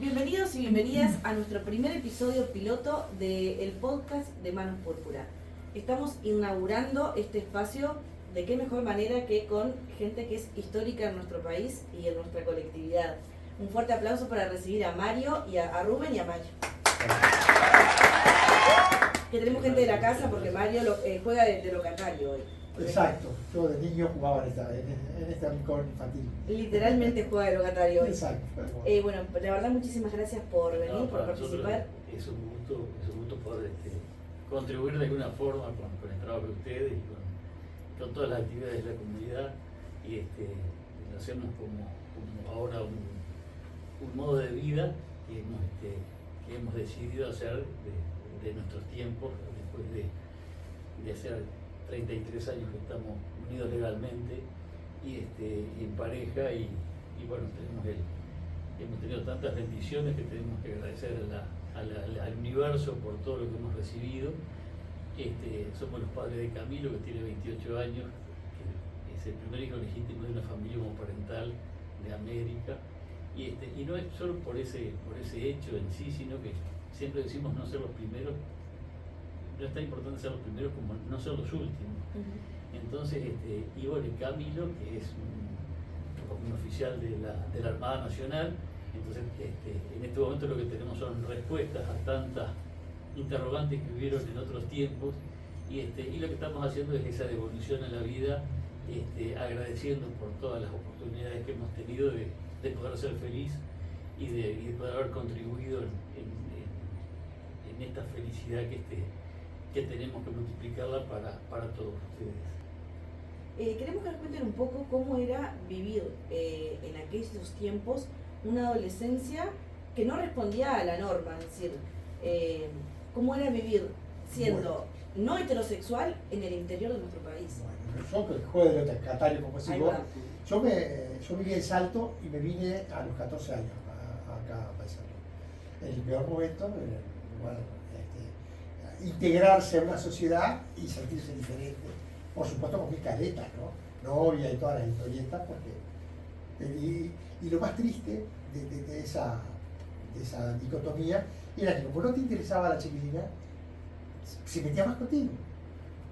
Bienvenidos y bienvenidas a nuestro primer episodio piloto del podcast de Manos Púrpura. Estamos inaugurando este espacio de qué mejor manera que con gente que es histórica en nuestro país y en nuestra colectividad. Un fuerte aplauso para recibir a Mario y a Rubén y a Mayo. Que tenemos gente de la casa porque Mario juega de locatario hoy. Exacto, yo de niño jugaba en este rincón infantil. Literalmente juega de locatario hoy. Exacto. Bueno, la verdad muchísimas gracias por venir, por participar. Es un gusto poder contribuir de alguna forma con el trabajo de ustedes y con todas las actividades de la comunidad. Y lo hacemos como ahora un modo de vida que hemos decidido hacer de nuestros tiempos, después de hacer 33 años que estamos unidos legalmente y en pareja y bueno, hemos tenido tantas bendiciones que tenemos que agradecer al universo por todo lo que hemos recibido. Somos los padres de Camilo, que tiene 28 años, que es el primer hijo legítimo de una familia homoparental de América, y no es solo por ese hecho en sí, sino que siempre decimos no ser los primeros. No es tan importante ser los primeros como no ser los últimos. Entonces, y bueno, Camilo, que es un oficial de la Armada Nacional, entonces en este momento lo que tenemos son respuestas a tantas interrogantes que hubieron en otros tiempos, y lo que estamos haciendo es esa devolución a la vida, agradeciendo por todas las oportunidades que hemos tenido de poder ser feliz y de poder haber contribuido en esta felicidad que tenemos que multiplicarla para todos ustedes. Queremos que nos cuenten un poco cómo era vivir en aquellos tiempos una adolescencia que no respondía a la norma, es decir, cómo era vivir siendo no heterosexual en el interior de nuestro país. Bueno, yo que juego de locatario, como digo, yo viví en Salto y me vine a los 14 años acá a Paysandú. En el peor momento, integrarse a una sociedad y sentirse diferente. Por supuesto con mis caretas, ¿no? Novia y todas las historietas, porque y lo más triste de esa dicotomía era que como no te interesaba la chiquilina, se metía más contigo,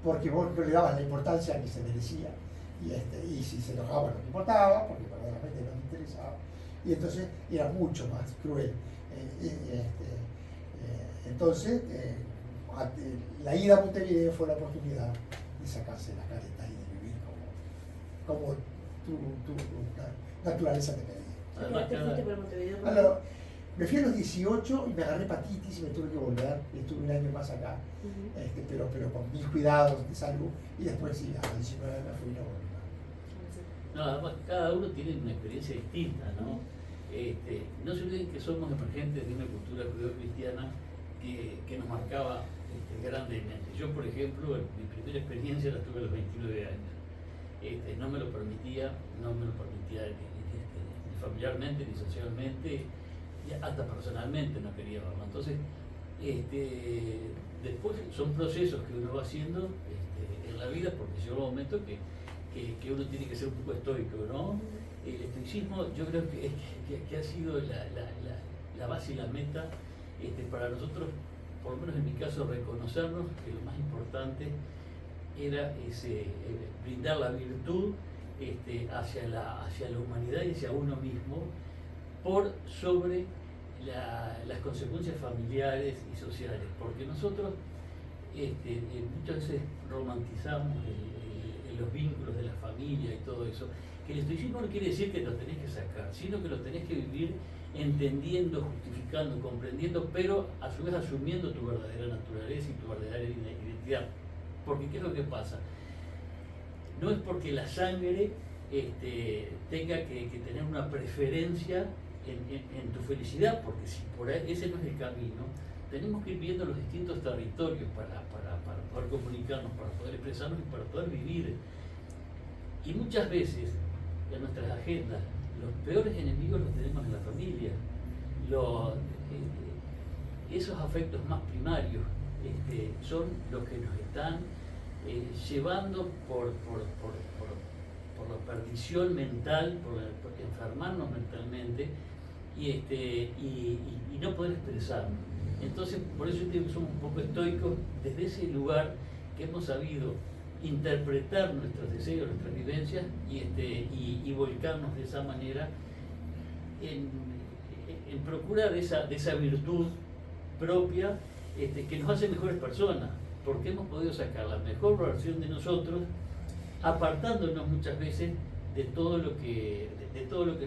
porque vos no le dabas la importancia que se merecía, y si se enojaba no te importaba, porque verdaderamente no te interesaba, y entonces era mucho más cruel. Entonces, la ida a Montevideo fue la oportunidad de sacarse la careta y de vivir como tu naturaleza te pedía. Me fui a los 18 y me agarré hepatitis y me tuve que volver, y estuve un año más acá, pero con mil cuidados de salud, y después sí, a los 19 me fui y no volví más. No, además cada uno tiene una experiencia distinta, ¿no? No se olviden que somos emergentes de una cultura judeo-cristiana que nos marcaba grandemente. Yo, por ejemplo, mi primera experiencia la tuve a los 29 años. No me lo permitía ni familiarmente, ni socialmente, y hasta personalmente no quería verlo. Entonces, después son procesos que uno va haciendo en la vida, porque llega un momento que uno tiene que ser un poco estoico, ¿no? El estoicismo yo creo que ha sido la base y la meta para nosotros, por lo menos en mi caso, reconocernos que lo más importante era brindar la virtud hacia la humanidad y hacia uno mismo por sobre las consecuencias familiares y sociales, porque nosotros muchas veces romantizamos los vínculos de la familia y todo eso, que el estoicismo no quiere decir que los tenés que sacar, sino que los tenés que vivir entendiendo, justificando, comprendiendo, pero a su vez asumiendo tu verdadera naturaleza y tu verdadera identidad. Porque ¿qué es lo que pasa? No es porque la sangre tenga que tener una preferencia en tu felicidad, porque si por ahí ese no es el camino, tenemos que ir viendo los distintos territorios para poder comunicarnos, para poder expresarnos y para poder vivir. Y muchas veces en nuestras agendas los peores enemigos los tenemos en la familia. Esos afectos más primarios son los que nos están llevando por la perdición mental, por enfermarnos mentalmente, y no poder expresarnos. Entonces, por eso yo digo que somos un poco estoicos desde ese lugar que hemos sabido interpretar nuestros deseos, nuestras vivencias y volcarnos de esa manera en procura de esa virtud propia que nos hace mejores personas, porque hemos podido sacar la mejor versión de nosotros, apartándonos muchas veces de todo lo que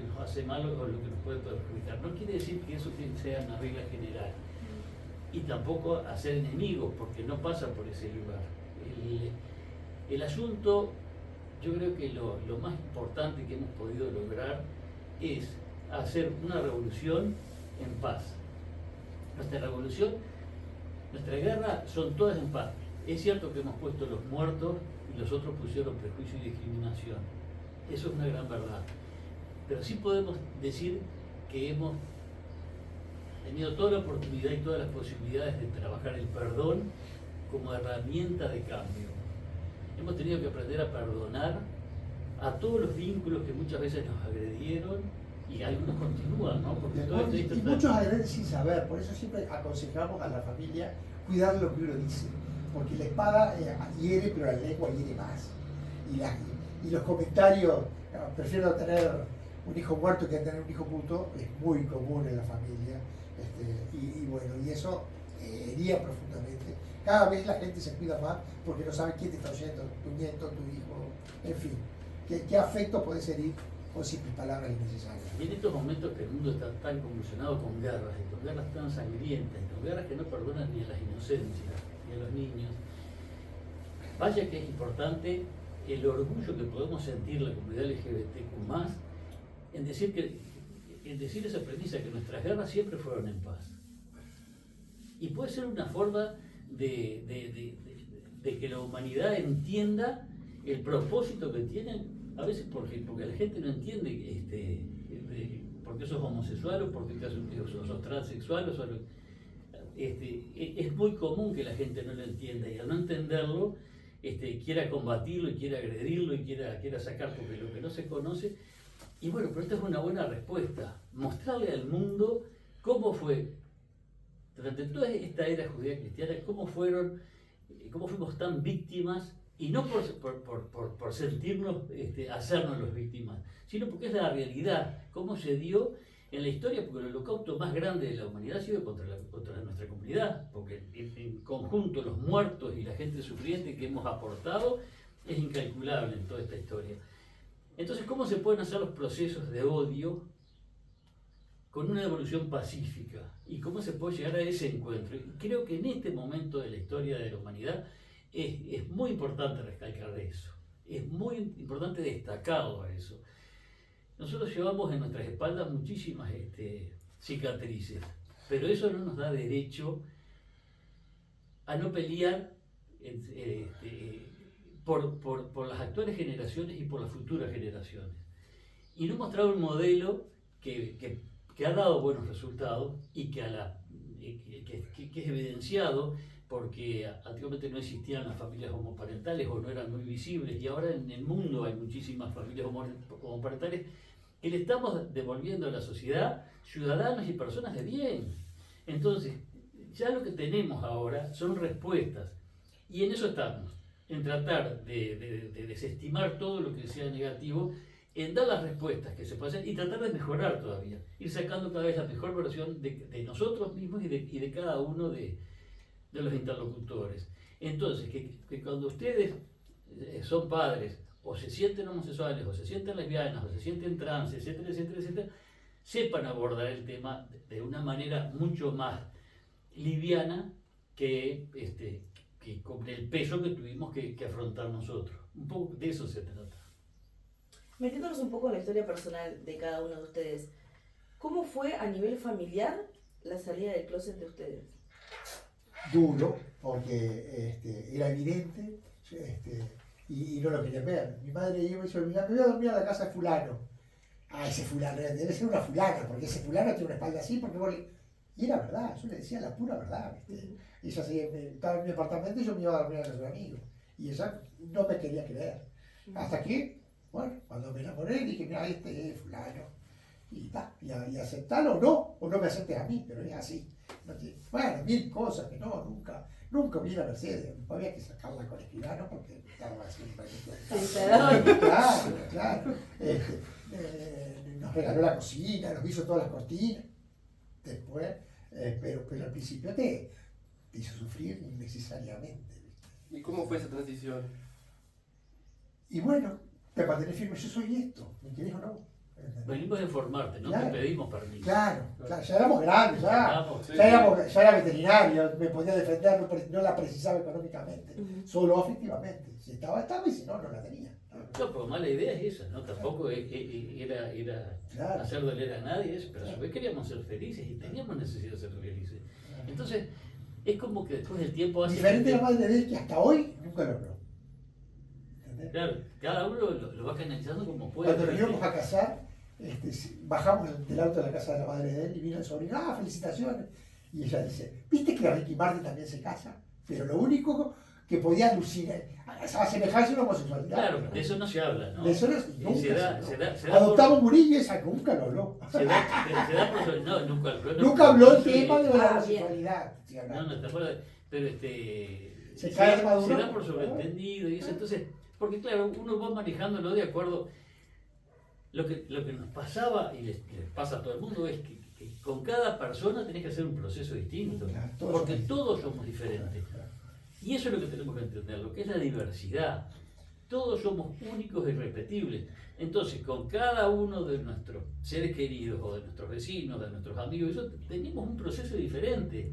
nos hace mal o lo que nos puede perjudicar. No quiere decir que eso sea una regla general, y tampoco hacer enemigos, porque no pasa por ese lugar. El asunto, yo creo que lo más importante que hemos podido lograr es hacer una revolución en paz. Nuestra revolución, nuestra guerra son todas en paz. Es cierto que hemos puesto los muertos y los otros pusieron prejuicio y discriminación. Eso es una gran verdad. Pero sí podemos decir que hemos tenido toda la oportunidad y todas las posibilidades de trabajar el perdón como herramienta de cambio. Hemos tenido que aprender a perdonar a todos los vínculos que muchas veces nos agredieron y algunos continúan, ¿no? Porque todo esto y muchos agreden sin saber, por eso siempre aconsejamos a la familia cuidar lo que uno dice, porque la espada hiere, pero la lengua hiere más. Y los comentarios, prefiero tener un hijo muerto que tener un hijo puto, es muy común en la familia, y eso hería profundamente. Cada vez la gente se cuida más porque no sabe quién te está oyendo, tu nieto, tu hijo, en fin, qué afecto puede herir con simples palabras innecesarias. Y en estos momentos que el mundo está tan convulsionado con guerras, y con guerras tan sangrientas, y con guerras que no perdonan ni a las inocencias, ni a los niños, vaya que es importante el orgullo que podemos sentir la comunidad LGBTQ+, en decir esa premisa, que nuestras guerras siempre fueron en paz. Y puede ser una forma de que la humanidad entienda el propósito que tienen, a veces porque la gente no entiende por qué sos homosexual o por qué sos transexual. Es muy común que la gente no lo entienda, y al no entenderlo quiera combatirlo y quiera agredirlo y quiera sacar porque lo que no se conoce. Y bueno, pero esta es una buena respuesta, mostrarle al mundo cómo fue durante toda esta era judía cristiana, cómo fuimos tan víctimas, y no por sentirnos, hacernos los víctimas, sino porque es la realidad, cómo se dio en la historia, porque el holocausto más grande de la humanidad ha sido contra nuestra comunidad, porque en conjunto los muertos y la gente sufriente que hemos aportado es incalculable en toda esta historia. Entonces, ¿cómo se pueden hacer los procesos de odio con una evolución pacífica? ¿Y cómo se puede llegar a ese encuentro? Y creo que en este momento de la historia de la humanidad es muy importante recalcar eso. Es muy importante destacarlo a eso. Nosotros llevamos en nuestras espaldas muchísimas cicatrices, pero eso no nos da derecho a no pelear por las actuales generaciones y por las futuras generaciones. Y no mostrar un modelo que ha dado buenos resultados y que es evidenciado porque antiguamente no existían las familias homoparentales o no eran muy visibles, y ahora en el mundo hay muchísimas familias homoparentales que le estamos devolviendo a la sociedad ciudadanos y personas de bien. Entonces, ya lo que tenemos ahora son respuestas, y en eso estamos, en tratar de desestimar todo lo que sea negativo, en dar las respuestas que se pueden hacer y tratar de mejorar todavía, ir sacando cada vez la mejor versión de nosotros mismos y de cada uno de los interlocutores. Entonces, que cuando ustedes son padres, o se sienten homosexuales, o se sienten lesbianas, o se sienten trans, etcétera, etcétera, etcétera, sepan abordar el tema de una manera mucho más liviana que con el peso que tuvimos que afrontar nosotros. Un poco de eso se trata. Metiéndonos un poco en la historia personal de cada uno de ustedes, ¿cómo fue a nivel familiar la salida del closet de ustedes? Duro, porque era evidente, y no lo querían ver. Mi madre iba y dice, me voy a dormir a la casa de fulano. Ah, ese fulano, debe ser una fulana, porque ese fulano tiene una espalda así, porque Y era verdad, yo le decía la pura verdad, ¿viste? Y ella estaba en mi apartamento y yo me iba a dormir a casa de un amigo. Y ella no me quería creer. Hasta que, bueno, cuando me enamoré dije, mira, este es fulano. y aceptarlo o no me aceptes a mí, pero es así. Bueno, mil cosas que nunca vi a Mercedes, había que sacarla con Escribano porque estaba haciendo claro. Nos regaló la cocina, nos hizo todas las cortinas, después, pero al principio te hizo sufrir innecesariamente. ¿Y cómo fue esa transición? Y bueno, te mantenés firme, yo soy esto, ¿me querés o no? Venimos de formarte, no Claro. te pedimos permiso. Claro, ya éramos grandes, ya Sí. ya era veterinario, me podía defender, no la precisaba económicamente, Ujú. solo afectivamente. Si estaba y si no, no la tenía. No, pero mala idea es esa, ¿no? Tampoco era Claro. hacer doler a nadie, eso, pero a su vez queríamos ser felices y teníamos necesidad de ser felices. Entonces, es como que después del tiempo hace... Diferente a la madre de él, que hasta hoy nunca logró. ¿Entendés? Claro, cada uno lo va canalizando como puede. Cuando nos íbamos a casar, bajamos del auto de la casa de la madre de él y vino el sobrino, felicitaciones. Y ella dice, ¿viste que Ricky Martin también se casa? Pero lo único que podía lucir, asemejarse a una homosexualidad. Claro, de eso no se habla, ¿no? De eso no, Y nunca se da Adoptamos Murillo y esa nunca lo habló. se da por... No, nunca habló. Nunca habló el Sí, tema de la bien. homosexualidad. Sí, No te acuerdas, pero Se cae de maduro. se da por sobreentendido y eso, entonces, porque claro, uno va manejándolo de acuerdo. Lo que nos pasaba, y les pasa a todo el mundo, es que con cada persona tenés que hacer un proceso distinto, Claro, porque todos somos diferentes. Y eso es lo que tenemos que entender, lo que es la diversidad. Todos somos únicos e irrepetibles. Entonces, con cada uno de nuestros seres queridos, o de nuestros vecinos, de nuestros amigos, eso, teníamos un proceso diferente.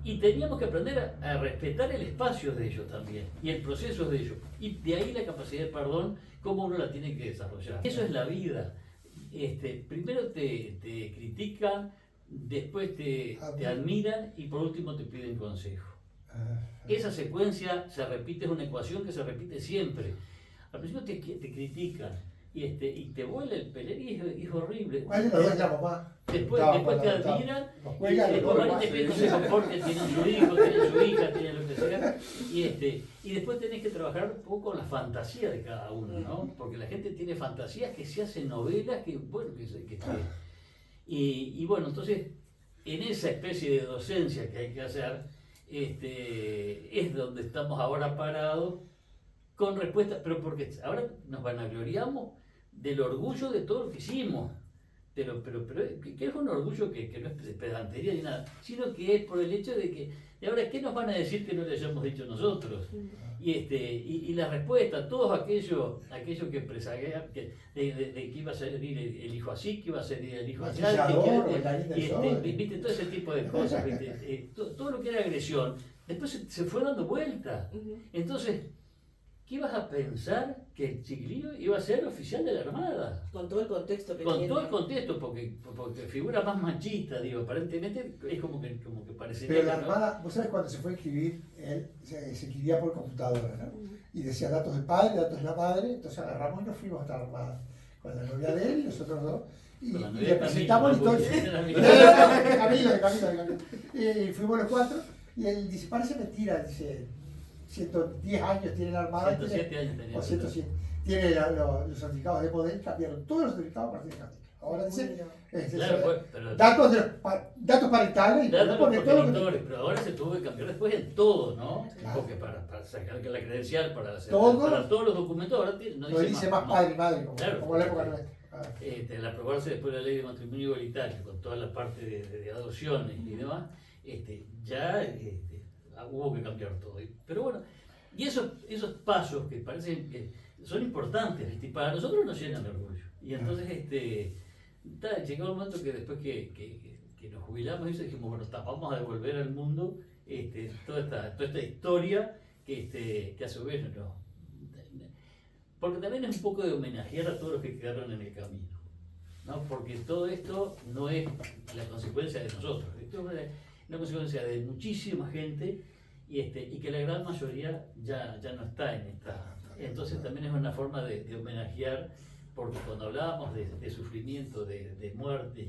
Y teníamos que aprender a respetar el espacio de ellos también, y el proceso de ellos. Y de ahí la capacidad de perdón, cómo uno la tiene que desarrollar. Eso es la vida. Primero te critican, después te admiran y por último te piden consejo. Esa secuencia se repite, es una ecuación que se repite siempre. Al principio te critican y te vuela el pelé y es horrible. ¿Cuál de los dos es la mamá? Después te admiran Nos y cuelga, después van y te sí. piden consejo porque tienen su hijo, tienen su hija, tienen lo que sea. Y después tenés que trabajar un poco con la fantasía de cada uno, ¿no? Porque la gente tiene fantasías que se hacen novelas, que bueno, y bueno, entonces en esa especie de docencia que hay que hacer, es donde estamos ahora parados con respuestas, pero porque ahora nos vanagloriamos del orgullo de todo lo que hicimos, pero que es un orgullo que no es pedantería ni nada, sino que es por el hecho de que, y ahora, ¿qué nos van a decir que no le hayamos dicho nosotros? Y la respuesta, todos aquellos que presagiaban de que iba a salir el hijo así, que iba a salir el hijo allá, viste, todo ese tipo de cosas, ¿viste? Todo lo que era agresión, después se fue dando vuelta. Entonces, ¿qué ibas a pensar que el chiquilino iba a ser oficial de la Armada? Con todo el contexto que Con tiene. todo el contexto, porque figura más machista, digo, aparentemente es como que parecería Pero la que no. Armada, vos sabés cuando se fue a escribir, él se escribía por computadora, ¿no? Y decía datos del padre, datos de la madre, entonces agarramos y nos fuimos hasta la Armada, con la novia de él y nosotros dos. Y Con la novia le de presentamos la Camilo, historia. Camilo. Y fuimos los cuatro, y él dice, parece mentira, dice, 110 años tiene la Armada. 107 años tenía. O 107. Tiene los certificados de modelo, cambiaron todos los certificados a partir de Camilo. Ahora dice, Claro, pero datos parentales y datos pone todo lo que progenitores, pero ahora se tuvo que cambiar después en todo, ¿no? Claro. Porque para sacar la credencial, para Todo. todos los documentos, ahora no dice más padre y madre, Claro. como la época nuestra. Al aprobarse después la ley de matrimonio igualitario, con toda la parte de adopciones y demás, ya hubo que cambiar todo. Pero bueno, y esos pasos que parecen que son importantes, ¿viste? Y para nosotros nos llenan de orgullo. Y entonces, llegó el momento que después que nos jubilamos, y dijimos, bueno, vamos a devolver al mundo toda esta historia que a su vez no. Porque también es un poco de homenajear a todos los que quedaron en el camino, ¿no? Porque todo esto no es la consecuencia de nosotros, esto es la consecuencia de muchísima gente y que la gran mayoría ya no está en esta. Entonces también es una forma de homenajear, porque cuando hablábamos de sufrimiento, de muertes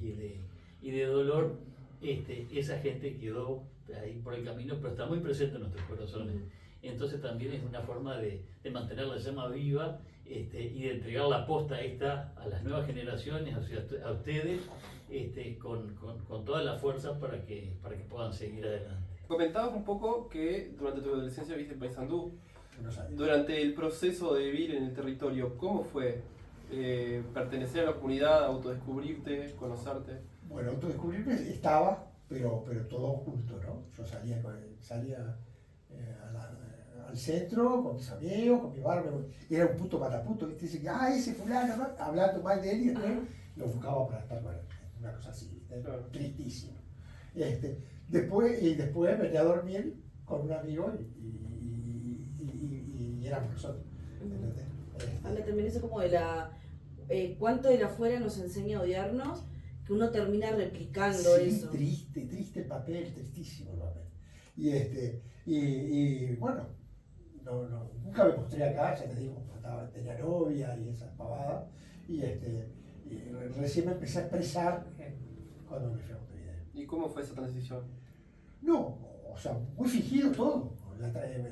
y de dolor, esa gente quedó ahí por el camino, pero está muy presente en nuestros corazones. Entonces también es una forma de mantener la llama viva y de entregar la posta esta a las nuevas generaciones, o sea, a ustedes, con toda la fuerza para que puedan seguir adelante. Comentabas un poco que durante tu adolescencia viste en Paysandú. Buenos Aires. Durante el proceso de vivir en el territorio, ¿cómo fue pertenecer a la comunidad, autodescubrirte, conocerte? Bueno, autodescubrirme estaba, pero todo junto, ¿no? Yo salía al centro con mis amigos, con mi barrio, era un puto mataputo, ¿viste? Dicen, ese fulano, ¿no? Hablando mal de él y después lo buscaba para estar con él, una cosa así, ¿viste? Claro. Tristísimo. Después venía a dormir con un amigo y éramos nosotros. ¿Entendés? Habla también eso como de la cuánto de la afuera nos enseña a odiarnos, que uno termina replicando sí, eso. Triste el papel, tristísimo el papel. Bueno, nunca me mostré acá, ya te digo, tenía novia y esas pavadas, y recién me empecé a expresar cuando me fui a Montevideo. ¿Y cómo fue esa transición? No, o sea, muy fingido todo.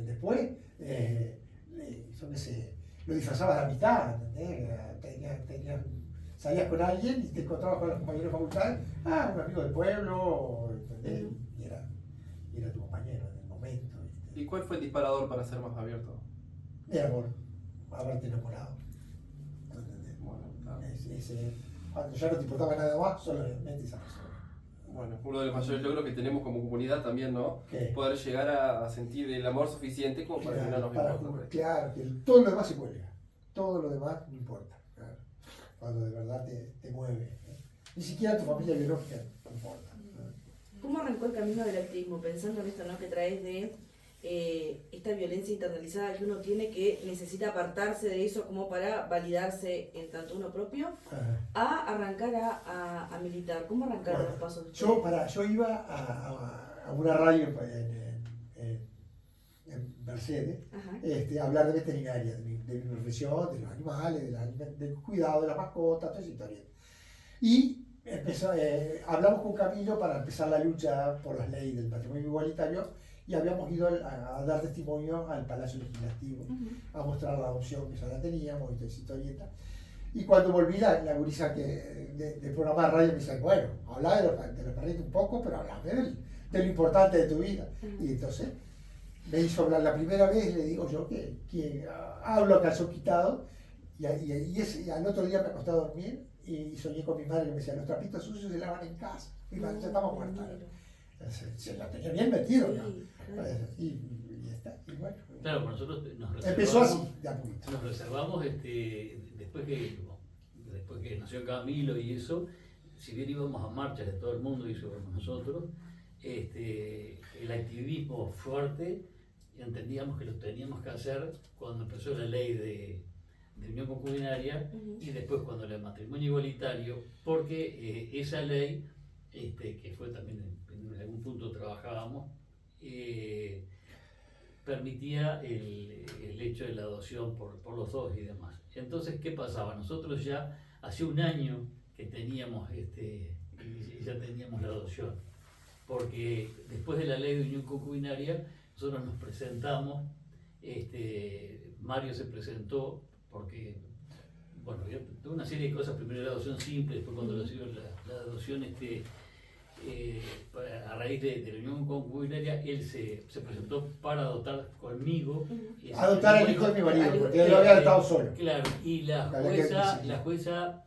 Después, yo qué sé, lo disfrazabas de amistad, ¿entendés? Salías con alguien y te encontrabas con los compañeros de facultad, un amigo del pueblo, ¿entendés? Y era tu compañero en el momento, ¿viste? ¿Y cuál fue el disparador para ser más abierto? El amor, haberte enamorado, ¿entendés? Bueno, claro. Cuando ya no te importaba nada más, solamente esa persona. Bueno, uno de los mayores logros que tenemos como comunidad también, ¿no? ¿Qué? Poder llegar a sentir el amor suficiente como para que no nos importa. Claro, que todo lo demás se cuelga, todo lo demás no importa, claro. Cuando de verdad te mueve, ¿no? Ni siquiera tu familia biológica te importa, ¿no? ¿Cómo arrancó el camino del activismo? Pensando en esto, ¿no?, que traes de esta violencia internalizada que uno tiene, que necesita apartarse de eso como para validarse en tanto uno propio, a arrancar a militar. ¿Cómo arrancaron los pasos? Yo iba a una radio en Mercedes, a hablar de veterinaria, de mi profesión, de los animales, del cuidado de las mascotas, toda esa historia. Y hablamos con Camilo para empezar la lucha por las leyes del matrimonio igualitario, y habíamos ido a dar testimonio al Palacio Legislativo, a mostrar la adopción que ya la teníamos y toda esa historieta. Y cuando volví, la gurisa del programa de radio me dice, bueno, habla de los perritos un poco, pero hablame de lo importante de tu vida. Y entonces me hizo hablar la primera vez, le digo yo que hablo a calzón quitado, y al otro día me acosté a dormir y soñé con mi madre que me decía, los trapitos sucios se lavan en casa. Mi madre ya estaba muerta. Se la tenía bien metido, ¿no? Y está, y bueno. Claro, nosotros nos reservamos. Empezó así, de a poquito. Nos reservamos, después que nació Camilo y eso, si bien íbamos a marchas de todo el mundo y sobre nosotros, el activismo fuerte entendíamos que lo teníamos que hacer cuando empezó la ley de unión concubinaria y después cuando el matrimonio igualitario, porque esa ley, que fue también en algún punto trabajábamos, permitía el hecho de la adopción por los dos y demás. Entonces, ¿qué pasaba? Nosotros ya hace un año que teníamos, ya teníamos la adopción, porque después de la ley de unión concubinaria, nosotros nos presentamos, Mario se presentó, porque, bueno, había toda una serie de cosas, primero la adopción simple, después cuando la adopción, a raíz de la unión concubinaria, él se presentó para adoptar conmigo. Adoptar al hijo de mi marido, porque él había estado solo. Claro, y la jueza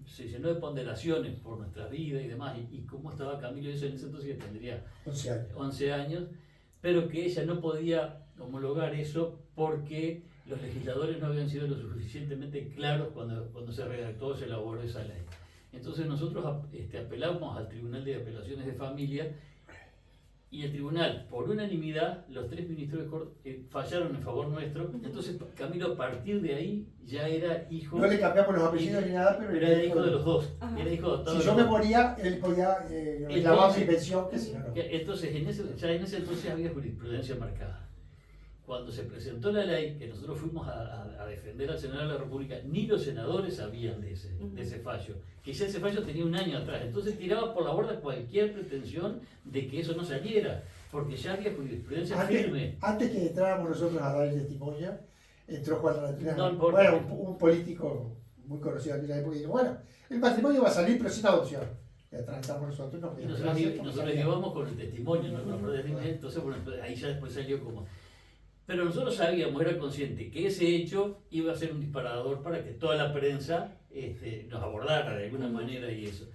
se llenó de ponderaciones por nuestra vida y demás, y cómo estaba Camilo, eso en ese entonces tendría 11 años, pero que ella no podía homologar eso porque los legisladores no habían sido lo suficientemente claros cuando se redactó, se elaboró esa ley. Entonces nosotros apelamos al Tribunal de Apelaciones de Familia, y el tribunal, por unanimidad, los 3 ministros de Corte fallaron en favor nuestro. Entonces Camilo, a partir de ahí, ya era hijo. No le cambiamos los apellidos ni nada, pero era hijo de los dos. Era hijo adoptado. Si yo me moría, él podía reclamar mi pensión, que si no, no. Entonces, ya en ese entonces había jurisprudencia marcada. Cuando se presentó la ley, que nosotros fuimos a defender al Senado de la República, ni los senadores sabían de ese fallo, que ya ese fallo tenía un año atrás. Entonces tiraba por la borda cualquier pretensión de que eso no saliera, porque ya había jurisprudencia firme. Antes que entráramos nosotros a dar el testimonio, entró Juan Rastrena, No importa. bueno, un político muy conocido en aquella época, y dijo, bueno, el matrimonio va a salir, pero sin adopción. Y atrás estamos nosotros, no Y podíamos nosotros, hacer porque nosotros salía. llevamos con el testimonio, ¿no? Con los procedimientos, entonces bueno, ahí ya después salió como... Pero nosotros sabíamos, era consciente que ese hecho iba a ser un disparador para que toda la prensa nos abordara de alguna manera y eso.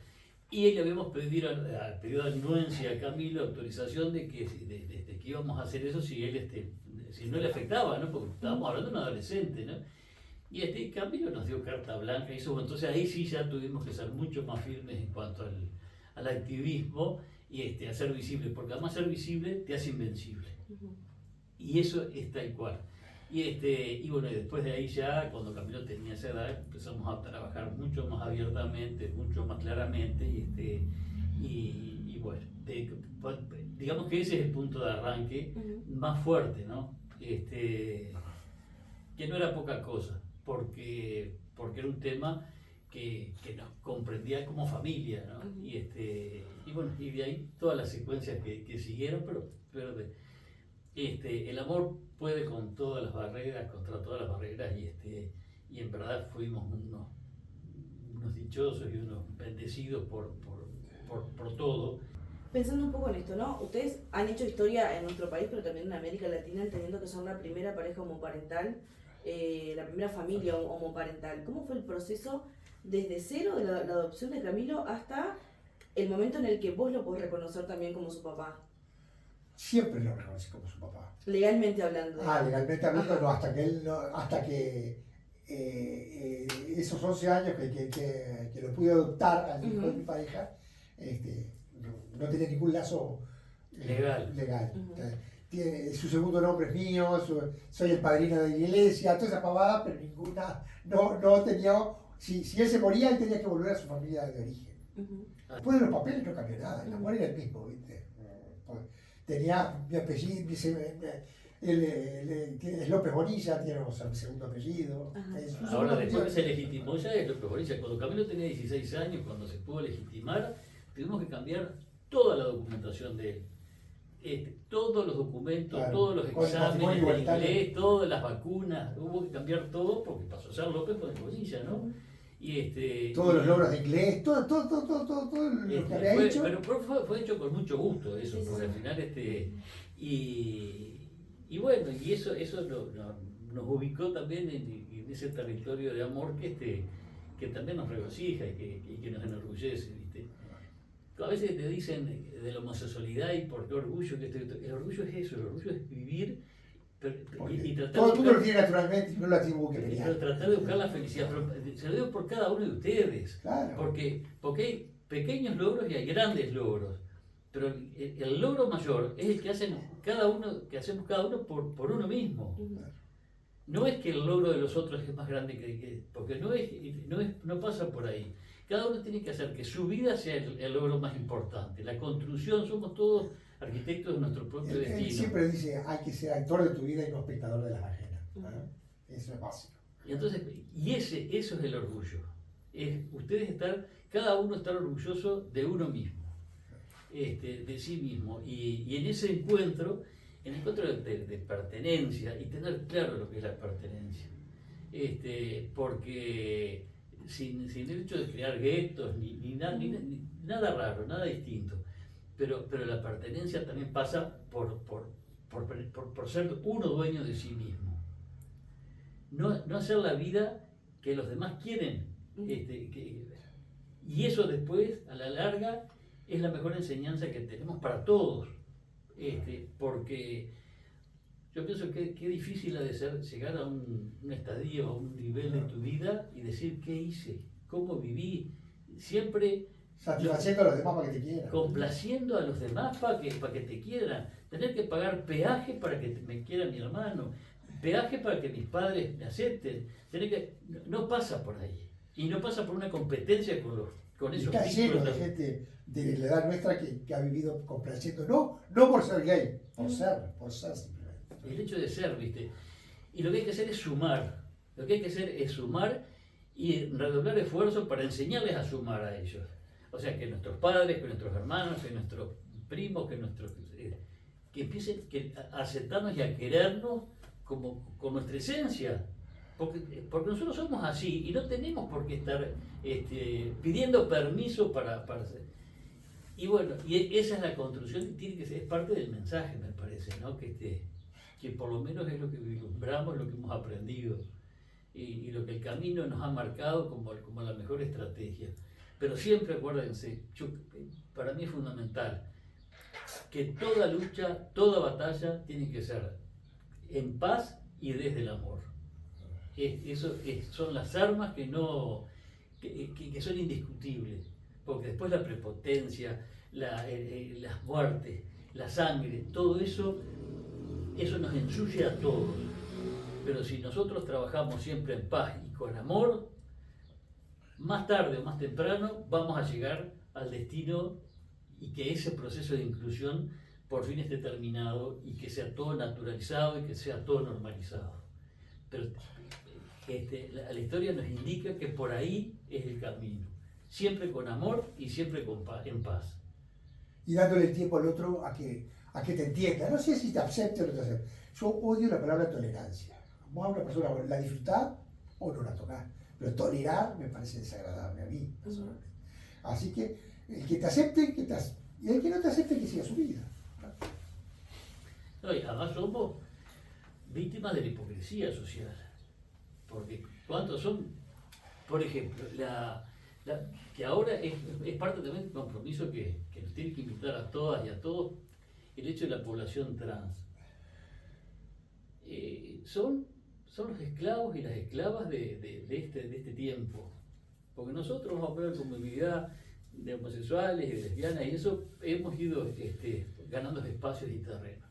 Y le habíamos pedido anuencia a Camilo, autorización de que íbamos a hacer eso si él si no le afectaba, ¿no? Porque estábamos hablando de un adolescente, ¿no? Y Camilo nos dio carta blanca y eso, entonces ahí sí ya tuvimos que ser mucho más firmes en cuanto al activismo y a ser visible, porque además ser visible te hace invencible. Y eso es tal cual. Y bueno, y después de ahí ya, cuando Camilo tenía esa edad, empezamos a trabajar mucho más abiertamente, mucho más claramente, y bueno, digamos que ese es el punto de arranque más fuerte, ¿no? Que no era poca cosa, porque era un tema que nos comprendía como familia, ¿no? Y bueno, y de ahí todas las secuencias que siguieron, pero el amor puede con todas las barreras, contra todas las barreras, y en verdad fuimos unos dichosos y unos bendecidos por todo. Pensando un poco en esto, ¿no? Ustedes han hecho historia en nuestro país, pero también en América Latina, entendiendo que son la primera pareja homoparental, la primera familia homoparental. ¿Cómo fue el proceso desde cero de la adopción de Camilo hasta el momento en el que vos lo podés reconocer también como su papá? Siempre lo reconocí como su papá. Legalmente hablando. Legalmente hablando, no, hasta que esos 11 años que lo pude adoptar al hijo de mi pareja, no tenía ningún lazo legal. Su segundo nombre es mío, soy el padrino de la iglesia, toda esa pavada, pero ninguna, no tenía, si él se moría, él tenía que volver a su familia de origen. Después de los papeles no cambió nada, el amor era el mismo, ¿viste? Tenía mi apellido, es López Bonilla, tiene mi segundo apellido. Ahora después que se legitimó ya es López Bonilla. Cuando Camilo tenía 16 años, cuando se pudo legitimar, tuvimos que cambiar toda la documentación de él. Todos los documentos, claro, todos los exámenes de inglés, todas las vacunas, hubo que cambiar todo porque pasó a ser López Bonilla, ¿no? Todos los logros de inglés, todo lo que había hecho. Pero fue hecho con mucho gusto eso, porque al final y bueno, y eso nos ubicó también en ese territorio de amor que también nos regocija y que nos enorgullece, ¿viste? A veces te dicen de la homosexualidad y por qué orgullo, el orgullo es eso, el orgullo es vivir y tratar todo el mundo lo tiene naturalmente y no lo tiene que pelear. Pero tratar de buscar la felicidad, pero se lo digo por cada uno de ustedes, claro. porque hay pequeños logros y hay grandes logros, pero el logro mayor es el que hacemos cada uno por uno mismo. No es que el logro de los otros es más grande porque no pasa por ahí. Cada uno tiene que hacer que su vida sea el logro más importante. La construcción, somos todos arquitectos de nuestro propio destino. Él siempre dice, hay que ser actor de tu vida y no espectador de las ajenas. Eso es básico. Y entonces, eso es el orgullo. Es cada uno estar orgulloso de uno mismo, de sí mismo. Y en ese encuentro, de pertenencia, y tener claro lo que es la pertenencia. Porque sin el hecho de crear guetos, ni nada raro, nada distinto. Pero la pertenencia también pasa por ser uno dueño de sí mismo. No hacer la vida que los demás quieren. Y eso después, a la larga, es la mejor enseñanza que tenemos para todos. Porque yo pienso que qué difícil ha de ser llegar a un estadio, a un nivel de tu vida y decir qué hice, cómo viví, siempre satisfaciendo a los demás para que te quieran. Complaciendo a los demás para que te quieran. Tener que pagar peaje para que me quiera mi hermano, peaje para que mis padres me acepten. No pasa por ahí. Y no pasa por una competencia con esos está lleno de gente de la edad nuestra que ha vivido complaciendo, no por ser gay, por ser simplemente. El hecho de ser, ¿viste? Y lo que hay que hacer es sumar. Lo que hay que hacer es sumar y redoblar esfuerzos para enseñarles a sumar a ellos. O sea, que nuestros padres, que nuestros hermanos, que nuestros primos, que empiecen a aceptarnos y a querernos como con nuestra esencia. Porque nosotros somos así y no tenemos por qué estar pidiendo permiso para hacer. Y bueno, y esa es la construcción que tiene que ser, es parte del mensaje, me parece, ¿no? Que por lo menos es lo que vislumbramos, lo que hemos aprendido y lo que el camino nos ha marcado como la mejor estrategia. Pero siempre acuérdense, para mí es fundamental que toda lucha, toda batalla tiene que ser en paz y desde el amor. Son las armas que son indiscutibles, porque después la prepotencia, las muertes, la sangre, todo eso nos ensucia a todos. Pero si nosotros trabajamos siempre en paz y con amor, más tarde o más temprano vamos a llegar al destino y que ese proceso de inclusión por fin esté terminado y que sea todo naturalizado y que sea todo normalizado. Pero la historia nos indica que por ahí es el camino, siempre con amor y siempre en paz. Y dándole el tiempo al otro a que te entienda. No sé si te acepte o no te acepte. Yo odio la palabra tolerancia. Vos a una persona, ¿la disfrutás o no la tocás? Pero tolerar me parece desagradable a mí, personalmente. Así que el que te acepte, y el que no te acepte, que siga su vida. No, y además somos víctimas de la hipocresía social. Porque ¿cuántos son? Por ejemplo, que ahora es parte también del compromiso que nos tiene que invitar a todas y a todos, el hecho de la población trans. Son los esclavos y las esclavas de este tiempo. Porque nosotros vamos a ver comunidad de homosexuales y de lesbianas y eso hemos ido ganando espacios y terreno.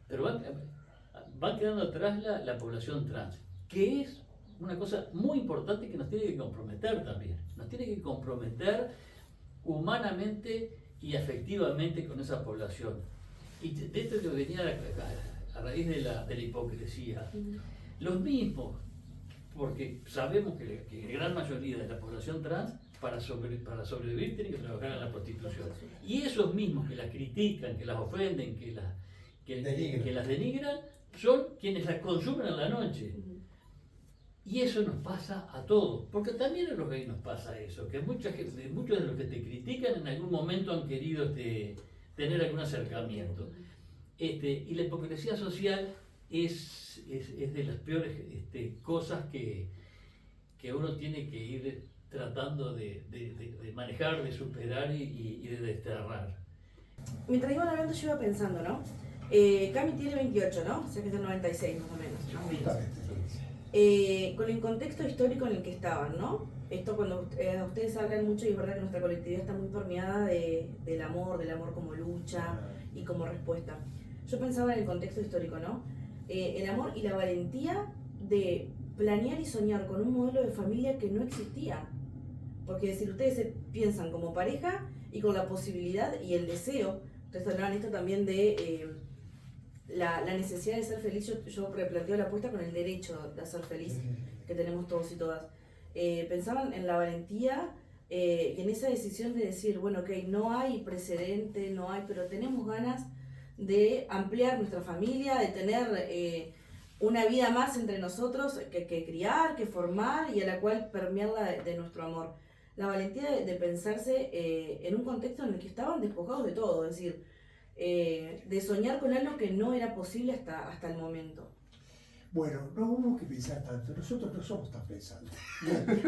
Pero van quedando atrás la población trans, que es una cosa muy importante que nos tiene que comprometer también. Nos tiene que comprometer humanamente y afectivamente con esa población. Y de esto que venía a raíz de la hipocresía, los mismos, porque sabemos que la gran mayoría de la población trans para sobrevivir tiene que trabajar en la prostitución. Y esos mismos que las critican, que las ofenden, que las denigran, son quienes las consumen en la noche. Y eso nos pasa a todos, porque también a los gays nos pasa eso, que muchos de los que te critican en algún momento han querido tener algún acercamiento. Y la hipocresía social es de las peores cosas que uno tiene que ir tratando de manejar, de superar y de desterrar. Mientras iban hablando yo iba pensando, ¿no? Cami tiene 28, ¿no? O sea que es del 96 más o menos. Justamente. Con el contexto histórico en el que estaban, ¿no? Esto cuando ustedes hablan mucho y es verdad que nuestra colectividad está muy permeada del amor como lucha y como respuesta. Yo pensaba en el contexto histórico, ¿no? El amor y la valentía de planear y soñar con un modelo de familia que no existía. Porque si ustedes se piensan como pareja y con la posibilidad y el deseo, ustedes hablaban esto también de la necesidad de ser feliz, yo replanteo la apuesta con el derecho de ser feliz que tenemos todos y todas. Pensaban en la valentía y en esa decisión de decir, bueno, ok, no hay precedente, pero tenemos ganas de ampliar nuestra familia, de tener una vida más entre nosotros que criar, que formar y a la cual permearla de nuestro amor. La valentía de pensarse en un contexto en el que estaban despojados de todo, es decir, de soñar con algo que no era posible hasta el momento. Bueno, no hubo que pensar tanto, nosotros no somos tan pensantes.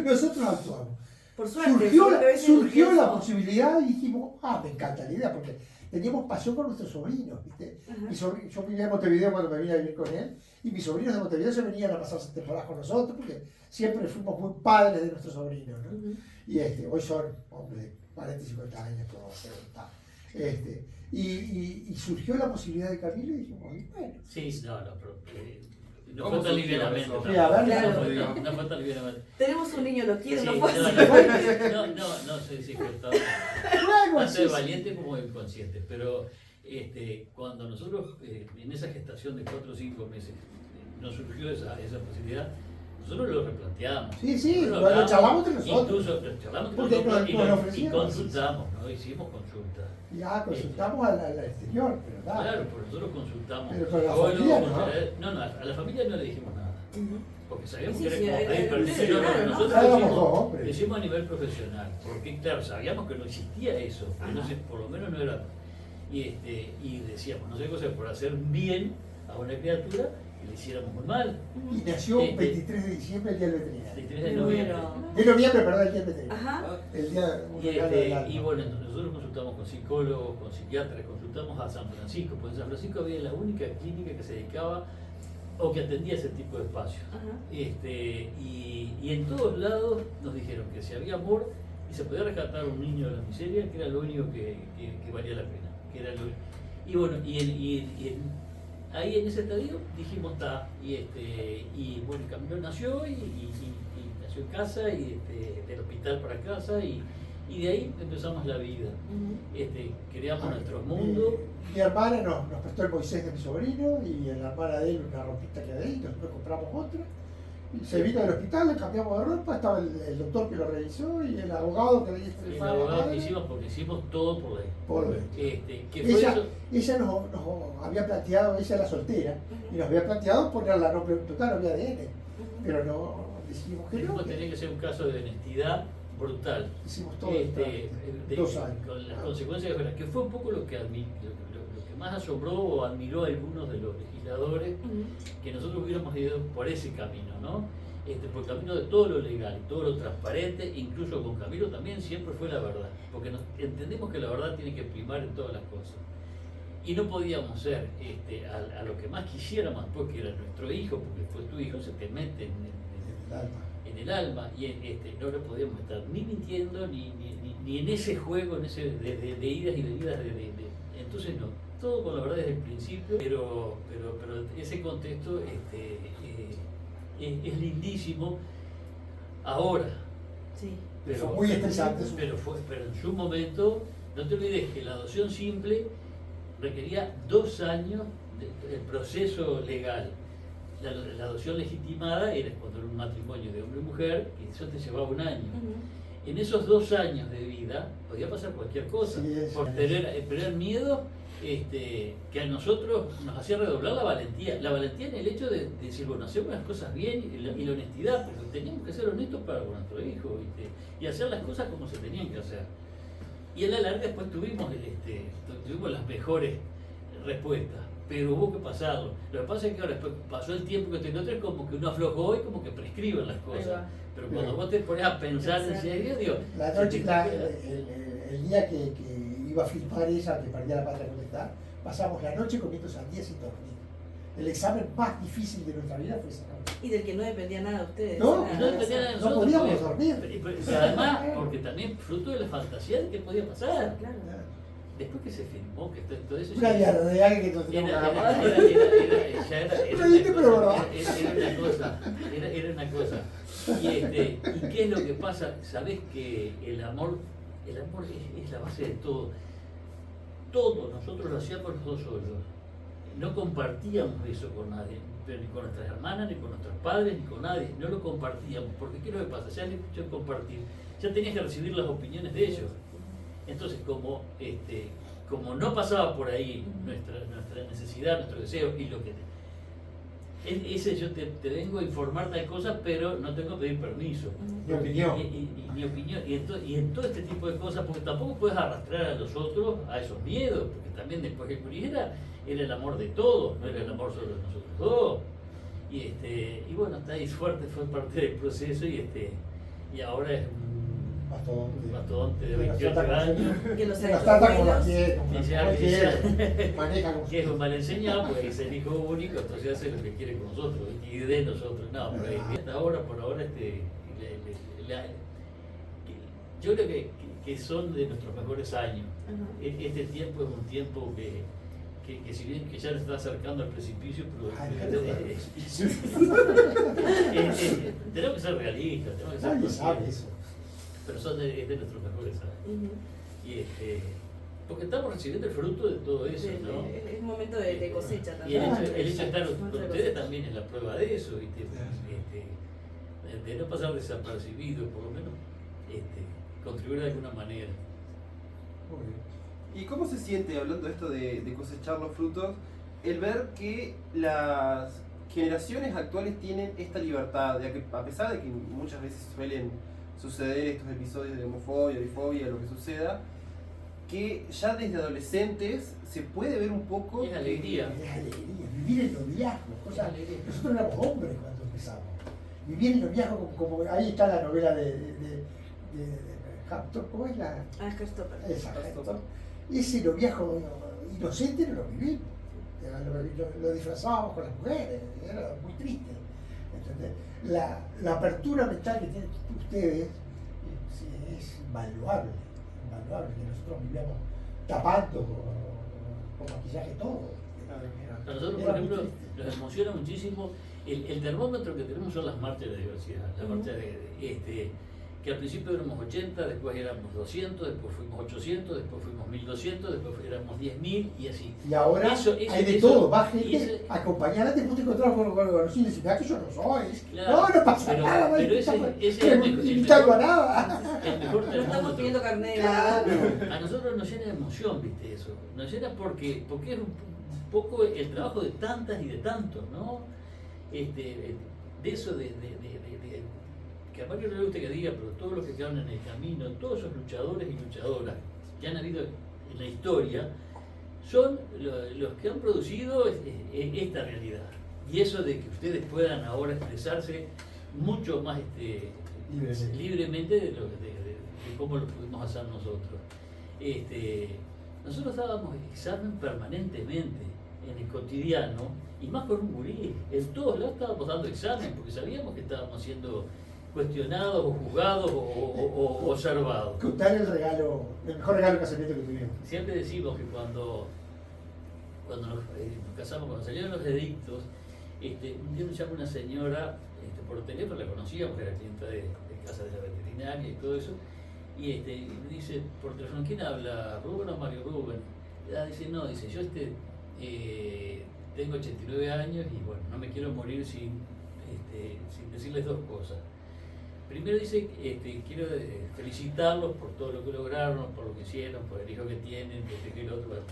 Nosotros actuamos. Por suerte, surgió la posibilidad y dijimos, me encanta la idea, porque teníamos pasión por nuestros sobrinos, ¿viste? Yo vivía en Montevideo cuando me vine a vivir con él, y mis sobrinos de Montevideo se venían a pasar temporadas con nosotros, porque siempre fuimos muy padres de nuestros sobrinos, ¿no? Y hoy son hombres de 40 y 50 años, todo y surgió la posibilidad de Camilo y dijimos, bueno. Sí, pero no fue tan livianamente. No fue tan livianamente. Tenemos un niño, lo quiero, Sí, no puedo no sé si fue tanto valiente como inconsciente, pero cuando nosotros en esa gestación de 4 o 5 meses nos surgió esa posibilidad, nosotros lo replanteamos. Sí, sí, Nosotros lo hablamos, charlamos entre nosotros. Incluso lo charlamos entre Porque nosotros nos y ofrecieron, consultamos, ¿no? Hicimos consultas. Ya consultamos al exterior, pero nada. Claro, porque nosotros consultamos. Pero con la psicólogos, familia, no, a la familia no le dijimos nada. Ujú. Porque sabíamos Sí, que era sí, como era- pedir era- permiso. sí, No, claro, ¿no? nosotros Éramos lo dos hombres. lo hicimos a nivel profesional. Porque, claro, sabíamos que no existía eso. Ajá. No sé, por lo menos no era. Y decíamos, no sé qué cosa, por hacer bien a una criatura que le hiciéramos muy mal. Y nació Este- 23 de diciembre, el día del veterinario. 23 de Qué noviembre. bueno. De noviembre, perdón, el día del veterinario. Ajá. El día, un Y, regalo del alma. y bueno, entonces nosotros consultamos con psicólogos, con psiquiatras, consultamos a San Francisco, porque en San Francisco había la única clínica que se dedicaba o que atendía ese tipo de espacios. Ajá. Y en todos lados nos dijeron que si había amor y se podía rescatar a un niño de la miseria, que era lo único que valía la pena. Que era y bueno, ahí en ese estadio dijimos está, y bueno, el camino nació y nació en casa, del hospital para casa, y de ahí empezamos la vida. Ujú. Creamos nuestro mundo. Mi hermana nos prestó el Moisés de mi sobrino y la hermana de él una ropita que había ahí, nosotros compramos otra. Y se vino del hospital, le cambiamos de ropa, estaba el doctor que lo revisó y el abogado que le hizo El abogado que hicimos porque hicimos todo por ley. Por ¿Qué fue ella, eso? ella nos había planteado, ella era soltera, y nos había planteado ponerla nombre total, no había ADN, pero no decidimos que no. Dijimos que tenía que ser un caso de honestidad brutal. Hicimos todo el trámite, 2 años. Con las consecuencias que fue un poco lo que más asombró o admiró a algunos de los legisladores, Ujú. que nosotros hubiéramos ido por ese camino, ¿no? Por el camino de todo lo legal, todo lo transparente, incluso con Camilo también siempre fue la verdad, porque entendemos que la verdad tiene que primar en todas las cosas. Y no podíamos ser a lo que más quisiéramos, porque era nuestro hijo, porque fue tu hijo, se te mete en el alma, y no le podíamos estar ni mintiendo, ni en ese juego, en ese de idas y venidas, entonces no, todo con la verdad desde el principio, pero ese contexto es lindísimo ahora. Sí. Pero, Fue muy estresante. pero en su momento, no te olvides que la adopción simple requería 2 años del proceso legal. La adopción legitimada era cuando era un matrimonio de hombre y mujer, y eso te llevaba 1 año. Ujú. En esos 2 años de vida podía pasar cualquier cosa, Sí, eso por es. tener miedo que a nosotros nos hacía redoblar la valentía en el hecho de decir, bueno, hacemos las cosas bien y la honestidad, porque teníamos que ser honestos para con nuestro hijo, ¿viste? Y hacer las cosas como se tenían que hacer. Y a la larga después tuvimos las mejores respuestas, pero hubo que pasarlo. Lo que pasa es que ahora después pasó el tiempo que te es como que uno aflojó y como que prescriben las Ahí cosas. va. Pero cuando vos te pones a pensar en serio, digo, La se noche, te- el día que iba a filmar ella, que perdía la patria potestad, pasamos la noche comiendo sandías sin dormir. El examen más difícil de nuestra vida fue esa noche. Y del que no dependía nada de ustedes. No, Era- no dependía de No nosotros, podíamos porque- dormir. pero además, porque también fruto de la fantasía de qué podía pasar. Claro. Después que se filmó, que todo eso Una ya diarrea que nos teníamos que era agarrar. ya era Una dieta, pero verdad. era una cosa. ¿Y qué es lo que pasa? Sabés que el amor es la base de todo. Todo, nosotros lo hacíamos los dos solos. No compartíamos eso con nadie, ni con nuestras hermanas, ni con nuestros padres, ni con nadie. No lo compartíamos, porque ¿qué es lo que pasa? Ya el hecho de compartir, ya tenías que recibir las opiniones de ellos. Entonces, como no pasaba por ahí nuestra necesidad, nuestro deseo y lo que ese yo te vengo a informar tal cosa, pero no tengo que pedir permiso. Mi opinión. Y mi opinión, y en todo este tipo de cosas, porque tampoco puedes arrastrar a los otros a esos miedos, porque también después que Curi era el amor de todos, no era el amor solo de nosotros dos. Y bueno, está ahí fuerte, fue parte del proceso, y ahora es un mastodonte de 28 años. Que los Se nos trata como abuelos- quiere, como quiere. Maneja como Que es un mal enseñado, pues es el hijo único, entonces hace lo que quiere con nosotros y de nosotros. No, pero hasta ahora, por ahora, yo creo que son de nuestros mejores años. Ajá. Este tiempo es un tiempo que si bien que ya nos está acercando al precipicio, pero Ay, tenemos que ser realistas, tenemos que ser Nadie sabe conscientes, eso. pero son de nuestros mejores años. Ujú. Y porque estamos recibiendo el fruto de todo eso, ¿no? Es un momento de cosecha Y el también. hecho de estar con Momento de ustedes cosecha. también es la prueba de eso, ¿viste? de no pasar desapercibido, por lo menos contribuir de alguna manera. Muy bien. ¿Y cómo se siente, hablando de esto de cosechar los frutos, el ver que las generaciones actuales tienen esta libertad, ya que a pesar de que muchas veces suelen suceder estos episodios de homofobia, bifobia, lo que suceda, que ya desde adolescentes se puede ver un poco... Es alegría. Es alegría, vivir el noviazgo. Es alegría. Nosotros éramos hombres cuando empezamos. Vivir el noviazgo como ahí está la novela de Hampton, ¿cómo es la...? Christopher. Esa, Hampton. Ese noviazgo inocente no lo vivimos. Lo disfrazábamos con las mujeres, era muy triste. ¿Entendés? La apertura mental que tienen ustedes es invaluable, que nosotros vivíamos tapando con maquillaje todo. A nosotros, por ejemplo, nos emociona muchísimo el termómetro que tenemos son las marchas de diversidad. Las marchas que al principio éramos 80, después éramos 200, después fuimos 800, después fuimos 1200, después éramos 10.000 y así. Y ahora hay de todo, va gente a acompañar, después te encontramos con los y decís, que yo no soy. Claro, no pasa nada, pero ese es invitado a nada. El mejor No estamos pidiendo carnet. A nosotros nos llena de emoción, viste eso. Nos llena porque es un poco el trabajo de tantas y de tantos, ¿no? De eso que a Mario no le gusta que diga, pero todos los que quedaron en el camino, todos esos luchadores y luchadoras que han habido en la historia, son los que han producido esta realidad. Y eso de que ustedes puedan ahora expresarse mucho más libremente de cómo lo pudimos hacer nosotros. Nosotros dábamos examen permanentemente en el cotidiano, y más con un gurí. En todos lados estábamos dando examen, porque sabíamos que estábamos siendo cuestionados o juzgados o observados. Contar el mejor regalo de casamiento que tuvimos. Siempre decimos que cuando nos casamos, cuando salieron los edictos, un día me llama una señora por teléfono, la conocíamos, era clienta de casa de la veterinaria y todo eso, y me dice por teléfono, ¿quién habla? ¿Rubén o Mario Rubén? Dice, no, dice, yo tengo 89 años y bueno, no me quiero morir sin decirles dos cosas. Primero dice, quiero felicitarlos por todo lo que lograron, por lo que hicieron, por el hijo que tienen, por esto y lo otro.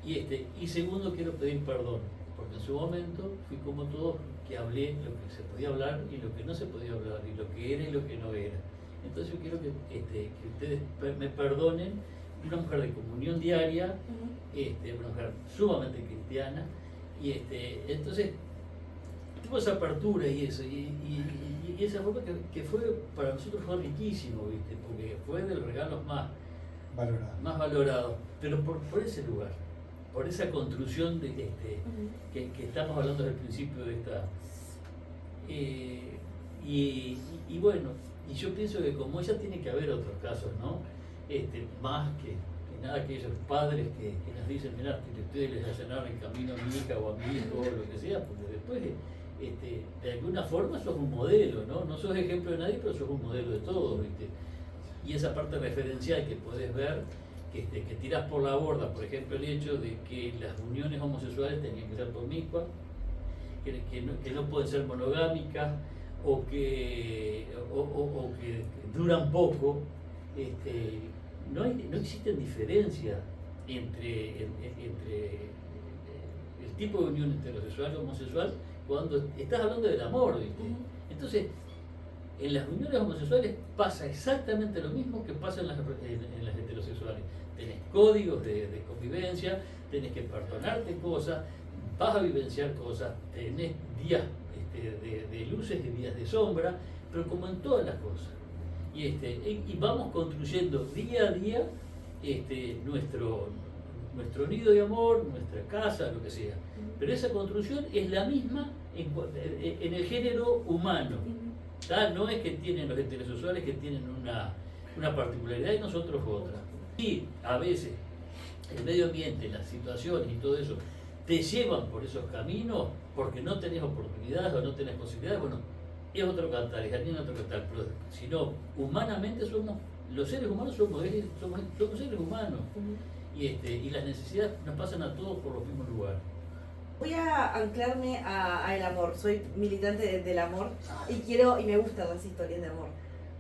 Y segundo, quiero pedir perdón, porque en su momento fui como todos, que hablé lo que se podía hablar y lo que no se podía hablar, y lo que era y lo que no era. Entonces yo quiero que ustedes me perdonen. Una mujer de comunión diaria, una mujer sumamente cristiana, y entonces tuvo esa apertura y eso, y esa forma que fue para nosotros fue riquísimo, ¿viste? Porque fue de los regalos más valorados, pero por ese lugar, por esa construcción de que estamos hablando desde el principio de esta. Y bueno, y yo pienso que como ella tiene que haber otros casos, ¿no? Más que nada aquellos padres que nos dicen, mirá, que ustedes les allanaron el camino a mi hija o a mi hijo o lo que sea, porque después de alguna forma sos un modelo, ¿no? No sos ejemplo de nadie, pero sos un modelo de todos, ¿viste? Y esa parte referencial que podés ver, que tirás por la borda, por ejemplo, el hecho de que las uniones homosexuales tenían que ser promiscuas, que no pueden ser monogámicas, o que duran poco, no existen diferencias entre el tipo de unión heterosexual o homosexual cuando estás hablando del amor, ¿viste? Entonces, en las uniones homosexuales pasa exactamente lo mismo que pasa en las heterosexuales. Tenés códigos de convivencia, tenés que perdonarte cosas, vas a vivenciar cosas, tenés días de luces y días de sombra, pero como en todas las cosas. Y vamos construyendo día a día nuestro nido de amor, nuestra casa, lo que sea. Pero esa construcción es la misma en el género humano. No es que tienen los heterosexuales que tienen una particularidad y nosotros otra. Y a veces el medio ambiente, las situaciones y todo eso te llevan por esos caminos porque no tenés oportunidades o no tenés posibilidades, bueno, es otro cantar, es alguien otro cantar, pero si no, humanamente los seres humanos somos seres humanos, y las necesidades nos pasan a todos por los mismos lugares. Voy a anclarme a el amor. Soy militante del amor y me gustan las historias de amor.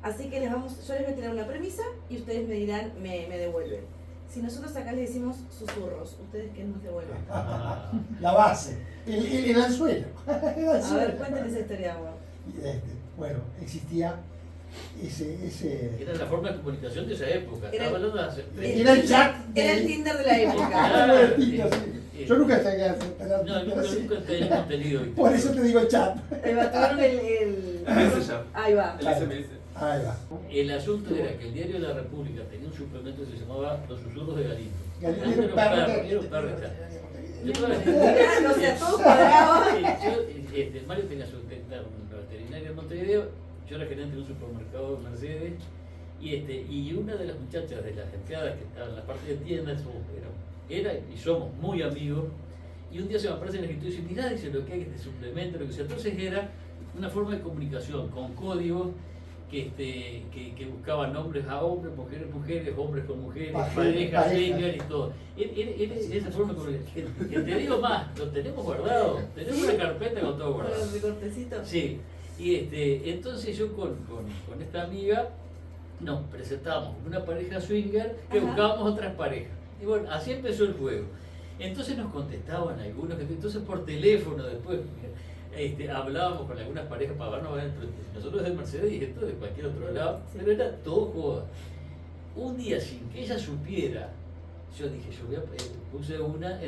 Así que yo les voy a tirar una premisa y ustedes me dirán, me devuelven. Si nosotros acá les decimos susurros, ¿ustedes qué nos devuelven? La base, el anzuelo. A ver, cuéntenme esa historia de amor. Bueno, existía ese Era la forma de comunicación de esa época. Era- Estaba hablando de hace Era el chat. Era el Tinder de la época. Era el Tinder, sí. Yo nunca llegué a tener No, Tinder así. nunca teníamos tenido. Por eso te digo el chat. Tuvieron el Messenger. Ahí va. El SMS. Ahí va. El asunto era que el Diario de la República tenía un suplemento que se llamaba Los Susurros de Galindo. Galindo Galindo era un perro era un perro de acá. Yo O sea, todo cuadrado. Mario tenía su una veterinaria en Montevideo, yo era gerente de un supermercado de Mercedes, y una de las muchachas de las empleadas que estaban en la parte de tiendas era y somos muy amigos, y un día se me aparece en el escritorio y dice, mirá, dice lo que hay, este suplemento, lo que sea. Entonces era una forma de comunicación con códigos que buscaban hombres a hombres, mujeres mujeres, hombres con mujeres, parejas, swinger y todo. Era esa forma de comunicación. Que te digo más, lo tenemos guardado, tenemos una carpeta con todo Con guardado. los recortecitos. Sí, y entonces yo con esta amiga nos presentábamos como una pareja swinger que Ajá. buscábamos otras parejas. Y bueno, así empezó el juego. Entonces nos contestaban algunos, entonces por teléfono después hablábamos con algunas parejas para vernos adentro. Nosotros de Mercedes y esto de cualquier otro lado, Sí. pero era todo joda. Un día sin que ella supiera, yo dije, puse una,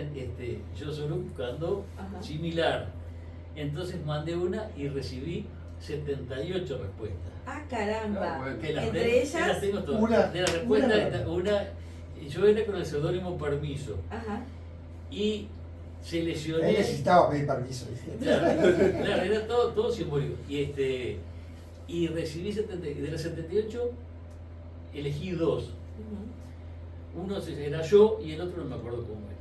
yo solo buscando Ajá. similar. Entonces mandé una y recibí 78 respuestas. Ah, caramba. Ah, bueno. Que las Entre tengo- ellas, que las tengo todas. una- De la respuesta, una- yo era con el seudónimo Permiso Ajá. y Él seleccioné. necesitaba pedir permiso. ¿viste? Claro, era todo simbólico. Y recibí de las 78, elegí dos. Ujú. Uno era yo y el otro no me acuerdo cómo era.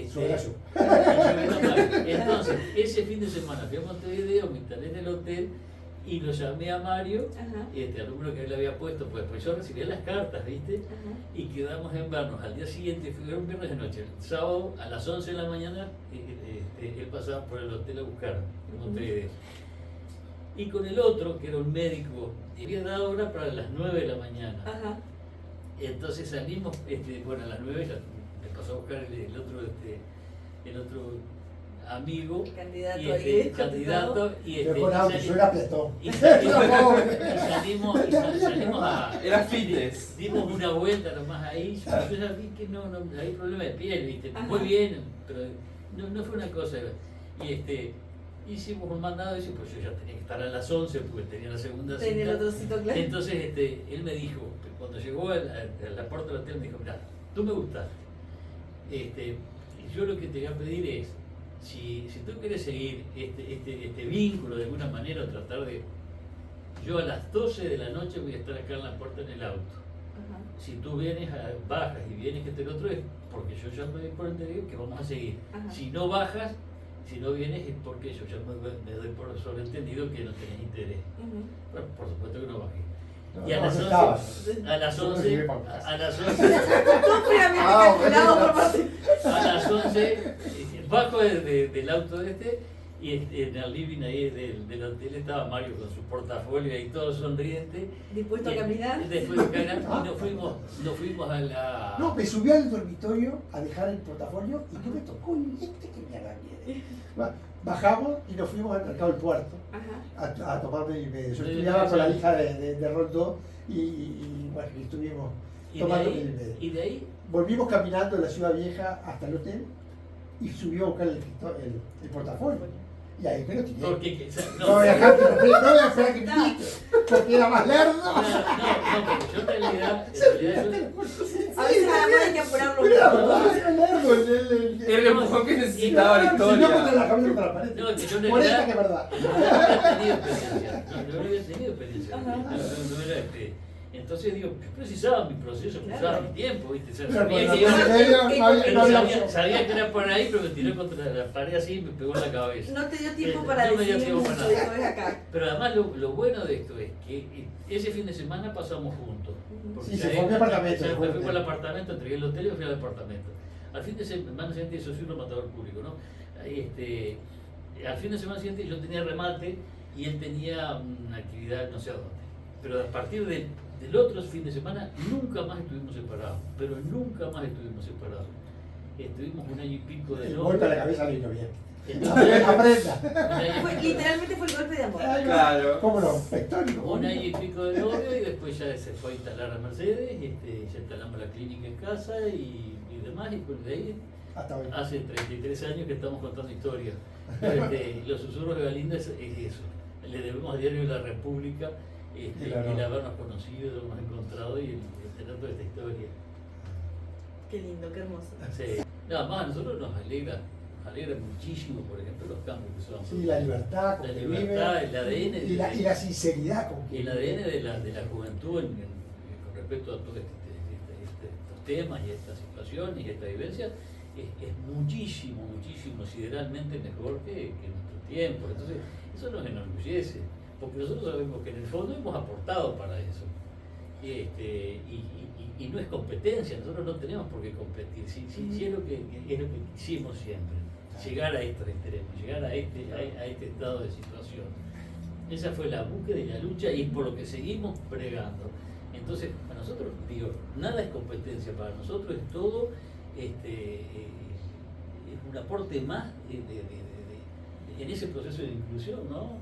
Eso era yo. y yo era Mario. Entonces, ese fin de semana fui a Montevideo, me instalé en el hotel y lo llamé a Mario, Ajá. al número que él había puesto, pues yo recibía las cartas, ¿viste? Ajá. Y quedamos en vernos. Al día siguiente, fue un viernes de noche, el sábado a las 11 de la mañana, él pasaba por el hotel a buscar en Montevideo. Y con el otro, que era un médico, había dado hora para las 9 de la mañana. Ajá. Entonces salimos, a las 9 ya me pasó a buscar el otro amigo. El candidato y ahí, candidato, Yo con auto, yo era peatón. y salimos a... Era fitness. Dimos una vuelta nomás ahí, yo ya vi que no hay problema de piel, ¿viste? Ajá. Muy bien, pero no fue una cosa. Y hicimos un mandado y dice, pues yo ya tenía que estar a las 11 porque tenía la segunda cita. Tenía el otro cito claro. Entonces él me dijo, cuando llegó a la puerta del hotel, me dijo, mira, tú me gustas. Y yo lo que te voy a pedir es, si tú quieres seguir este vínculo de alguna manera, tratar de... Yo a las 12 de la noche voy a estar acá en la puerta en el auto. Ajá. Si tú bajas y vienes que el otro es porque yo ya me doy por entendido que vamos a seguir. Ajá. Si no bajas, si no vienes es porque yo ya me doy por sobreentendido que no tenés interés. Ujú. Bueno, por supuesto que no bajé. No, Y a no, las no 11, estaba. a las Yo no 11, llegué por casa. a las 11, Todo fríamente calculado por Martín. a las 11, bajo del auto y en el living ahí del hotel estaba Mario con su portafolio ahí todo sonriente. Dispuesto a Y caminar. después de caminar y nos fuimos a la... No, me subí al dormitorio a dejar el portafolio y no me tocó el lente que me agarré. Bajamos y nos fuimos al mercado del puerto Ajá. a tomarme mi medio. Yo Sí, estudiaba con la sí. hija de Roldó y bueno, y estuvimos y tomando de mi ahí, medio. y de ahí Volvimos caminando de la ciudad vieja hasta el hotel y subió a buscar el portafolio. Y ahí me lo tiré. porque No voy a dejar que no voy a esperar que me quite, porque era más lerdo. porque yo en realidad A veces nada más hay que apurarlo un Pero era poco. verdad, era lerdo. Era el empujón que necesitaba la Si no, contra historia. la cabeza contra la pared. No, que yo en Por esta realidad- que es verdad. no había tenido experiencia. Ajá. No era entonces digo, yo precisaba mi proceso, precisaba Claro. mi tiempo, ¿viste? O sea, Pero sabía con que la iba- medio no había sabía, opción. sabía que era por ahí, pero me tiré contra la pared así y me pegó en la cabeza. No te dio tiempo para No me dio decir tiempo mucho, para dijo, nada. ves acá. Pero además lo bueno de esto es que ese fin de semana pasamos juntos. Porque Sí, se ya fue a mi apartamento, ya se fue me al fui al hotel. apartamento, entregué el hotel y me fui al apartamento. Al fin de semana siguiente yo soy un matador público, ¿no? al fin de semana siguiente yo tenía remate y él tenía una actividad no sé a dónde. Pero a partir del otro fin de semana nunca más estuvimos separados, pero nunca más estuvimos separados. Estuvimos un año y pico de El novio. golpe a la cabeza vino bien. Entonces, Aprenda. Literalmente fue el golpe de amor. Claro. ¿Cómo no? Pectórico. un año y pico de novio y después ya se fue a instalar a Mercedes, ya instalamos la clínica en casa y demás, y pues de ahí Hasta hoy. hace 33 años que estamos contando historias. Los susurros de Galinda es eso. Le debemos a Diario de la República Claro. el habernos conocido, el habernos encontrado y el tener toda esta historia. Qué lindo, qué hermoso. Sí. Nada más a nosotros nos alegra muchísimo, por ejemplo, los cambios que son. Sí, la libertad con La que libertad, vive. el ADN. Y la sinceridad con que El ADN de la juventud con respecto a todos estos temas y estas situaciones y esta vivencia es muchísimo, sideralmente mejor que nuestro tiempo. Entonces, eso nos enorgullece, porque nosotros sabemos que en el fondo hemos aportado para eso. Y no es competencia, nosotros no tenemos por qué competir, si es lo que hicimos siempre, llegar a estos extremos, llegar a este estado de situación. Esa fue la búsqueda y la lucha y por lo que seguimos bregando. Entonces, para nosotros, digo, nada es competencia, para nosotros es todo es un aporte más en ese proceso de inclusión, ¿no?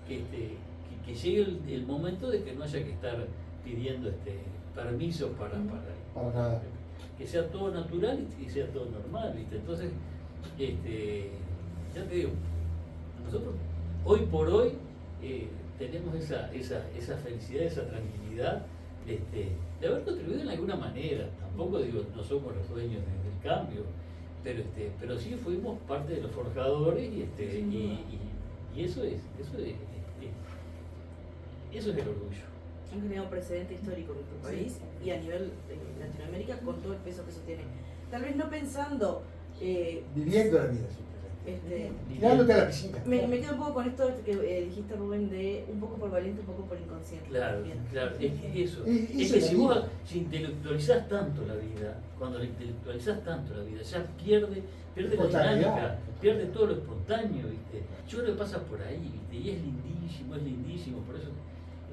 Que llegue el momento de que no haya que estar pidiendo permiso para nada. que sea todo natural y sea todo normal, ¿viste? Entonces, ya te digo, nosotros hoy por hoy tenemos esa felicidad, esa tranquilidad de haber contribuido en alguna manera. Tampoco digo, no somos los dueños del cambio, pero sí fuimos parte de los forjadores y eso es el orgullo. Han generado precedente histórico en nuestro país y a nivel de Latinoamérica con todo el peso que eso tiene. Tal vez no pensando. Viviendo la vida. Tirándote a la piscina. Me quedo un poco con esto que dijiste, Rubén, de un poco por valiente, un poco por inconsciente. Claro, también. claro, es que eso. Es Es que la si vida. vos intelectualizás tanto la vida, cuando la intelectualizás tanto la vida, ya pierde la Espontaneidad. dinámica, pierde todo lo espontáneo, ¿viste? Yo creo que pasa por ahí, ¿viste? Y es lindísimo, por eso.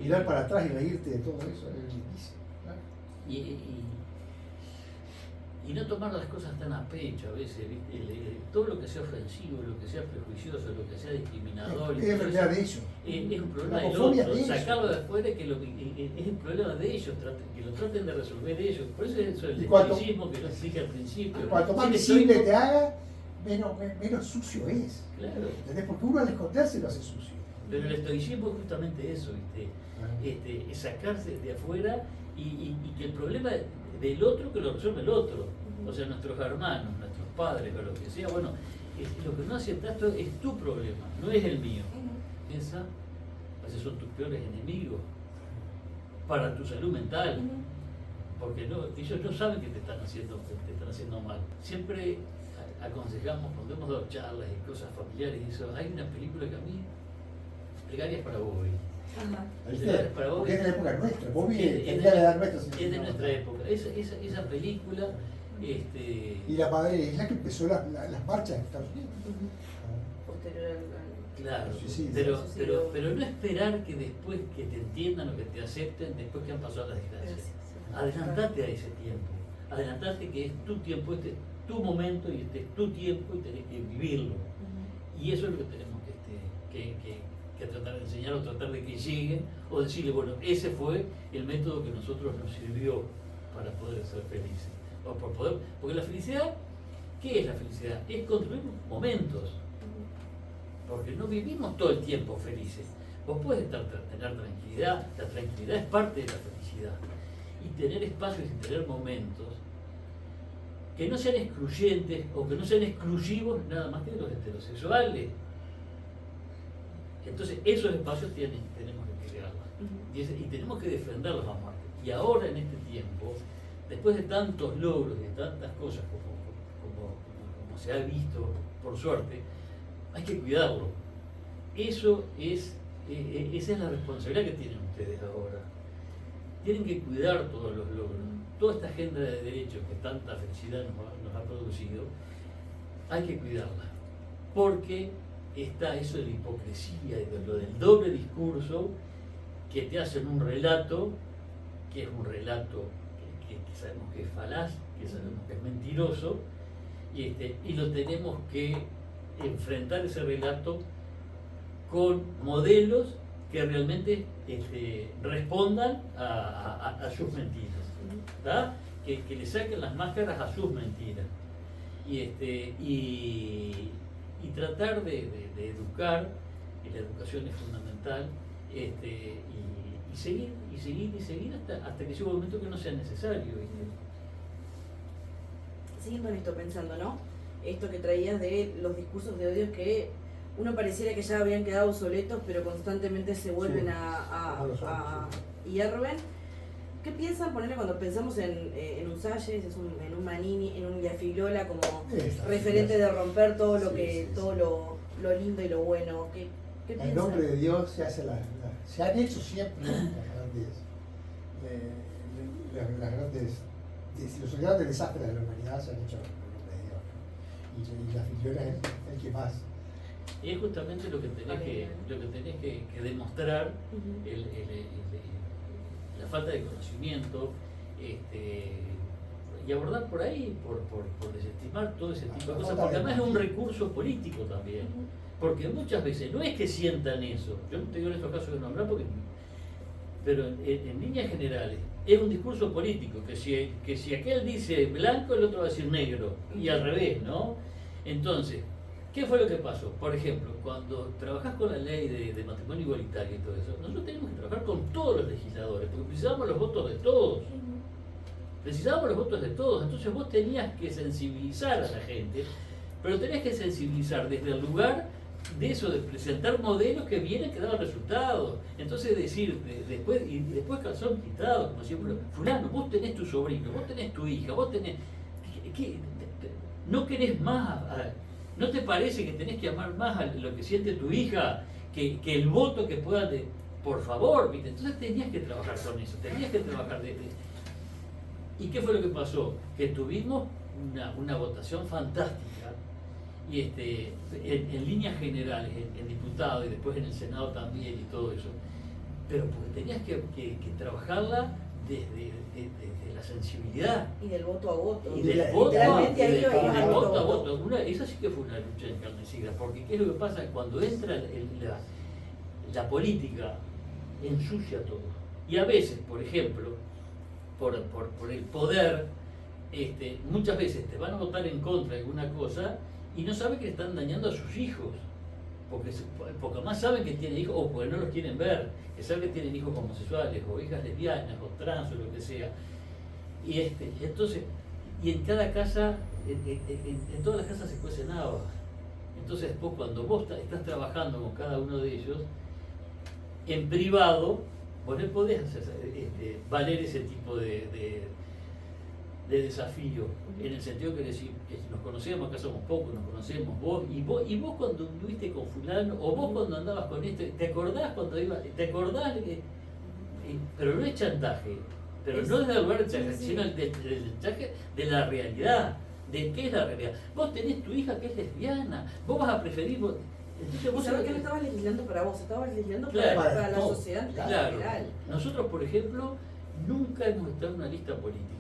Mirar para atrás y reírte de todo eso es lindísimo. ¿No? Y no tomar las cosas tan a pecho a veces, ¿viste? Todo lo que sea ofensivo, lo que sea prejuicioso, lo que sea discriminador. Es enfermedad de ellos. Es un problema La del homofobia otro, de ellos. sacarlo de afuera es un problema de ellos, que lo traten de resolver ellos. Por eso es eso el Y cuanto- estoicismo que lo dije al principio. Cuanto más Ser visible estoico- te haga, menos sucio es. Claro, ¿Entendés? Porque uno al esconderse lo hace sucio. pero el estoicismo es justamente eso, ¿viste? Es sacarse de afuera y que el problema del otro que lo resuelve el otro. O sea, nuestros hermanos, nuestros padres o lo que sea, bueno, lo que no aceptas es tu problema, no es el mío. Piensa, a veces son tus peores enemigos para tu salud mental, porque ellos no saben que te están haciendo mal. Siempre aconsejamos, cuando hemos dado charlas y cosas familiares y eso, hay una película que a mí, Plegarias para Bobby. Ajá. ¿Viste? Para vos, Porque es de la época nuestra. Vos es tendrías la edad nuestra. es de nuestra época. Esa película, Y la madre es la que empezó las marchas en Estados Unidos. Posterior al. claro, Sí, pero no esperar que después que te entiendan o que te acepten, después que han pasado las desgracias. Adelantate a ese tiempo, adelantate que es tu tiempo, este es tu momento y este es tu tiempo y tenés que vivirlo. Y eso es lo que tenemos que tratar de enseñar o tratar de que lleguen o decirle, bueno, ese fue el método que a nosotros nos sirvió para poder ser felices. O porque la felicidad, ¿qué es la felicidad? Es construir momentos. Porque no vivimos todo el tiempo felices. Vos puedes tener tranquilidad, la tranquilidad es parte de la felicidad. Y tener espacios y tener momentos que no sean excluyentes o que no sean exclusivos nada más que de los heterosexuales. Entonces esos espacios tenemos que crearlos y tenemos que defenderlos a muerte. Y ahora en este tiempo, después de tantos logros, de tantas cosas como se ha visto, por suerte, hay que cuidarlo. Esa es la responsabilidad que tienen ustedes ahora. Tienen que cuidar todos los logros. Toda esta agenda de derechos que tanta felicidad nos ha producido, hay que cuidarla. porque está eso de la hipocresía y de lo del doble discurso que te hacen un relato, que es un relato que sabemos que es falaz, que sabemos que es mentiroso, y lo tenemos que enfrentar ese relato con modelos que realmente respondan a sus mentiras, ¿tá? Que le saquen las máscaras a sus mentiras. Y tratar de educar, y la educación es fundamental, y seguir hasta que llegue un momento que no sea necesario. ¿Viste? Siguiendo en esto, pensando, ¿no? Esto que traías de los discursos de odio que uno pareciera que ya habían quedado obsoletos, pero constantemente se vuelven Sí. a hierven. ¿Qué piensan ponerle cuando pensamos en un Salles, en un Manini, en un Villafigliola como referente de romper todo lo que, todo lo lindo y lo bueno? ¿Qué piensan? En nombre de Dios se han hecho siempre los grandes desastres de la humanidad se han hecho en nombre de Dios, ¿no? Y la Figliola es el que más. Y es justamente lo que tenés que demostrar, la falta de conocimiento, y abordar por ahí, por desestimar todo ese tipo de cosas, porque además es un recurso político también, porque muchas veces no es que sientan eso, yo no te digo en estos casos de nombrar, pero en líneas generales es un discurso político, que si aquel dice blanco, el otro va a decir negro, y al revés, ¿no? Entonces, ¿qué fue lo que pasó? Por ejemplo, cuando trabajás con la ley de matrimonio igualitario y todo eso, nosotros tenemos que trabajar con todos los legisladores, porque precisamos los votos de todos. Precisábamos los votos de todos, entonces vos tenías que sensibilizar a la gente, pero tenías que sensibilizar desde el lugar de eso, de presentar modelos que vienen que daban resultados. Entonces decir, después calzón quitado, como siempre, fulano, vos tenés tu sobrino, vos tenés tu hija, vos tenés... ¿No querés más? ¿No te parece que tenés que amar más a lo que siente tu hija que el voto que pueda... Por favor, ¿viste? Entonces tenías que trabajar con eso, tenías que trabajar ¿Y qué fue lo que pasó? Que tuvimos una votación fantástica, y en líneas generales, en diputados y después en el Senado también y todo eso, pero porque tenías que trabajarla desde la sensibilidad. Y del voto a voto. Y del voto a voto. voto. Esa sí que fue una lucha encarnecida, porque ¿qué es lo que pasa? Cuando entra la política, ensucia todo. Y a veces, por ejemplo, por el poder, muchas veces te van a votar en contra de alguna cosa y no saben que le están dañando a sus hijos, porque más saben que tienen hijos, o porque no los quieren ver, que saben que tienen hijos homosexuales, o hijas lesbianas, o trans, o lo que sea. Entonces, y en cada casa, en todas las casas se cuecen habas. Entonces después cuando vos estás trabajando con cada uno de ellos, en privado, vos no podés hacer, valer ese tipo de desafío, en el sentido que decir, que nos conocemos, acá somos pocos, nos conocemos, vos cuando anduviste con fulano, o vos cuando andabas con ¿te acordás cuando ibas? ¿Te acordás? Pero no es chantaje, pero no es del lugar del chantaje, sino el chantaje de la realidad, de qué es la realidad. Vos tenés tu hija que es lesbiana, vos vas a preferir... Entonces, ¿Vos sabés que no estabas legislando para vos? Estabas legislando claro, para la sociedad en claro. general. Nosotros, por ejemplo, nunca hemos estado en una lista política.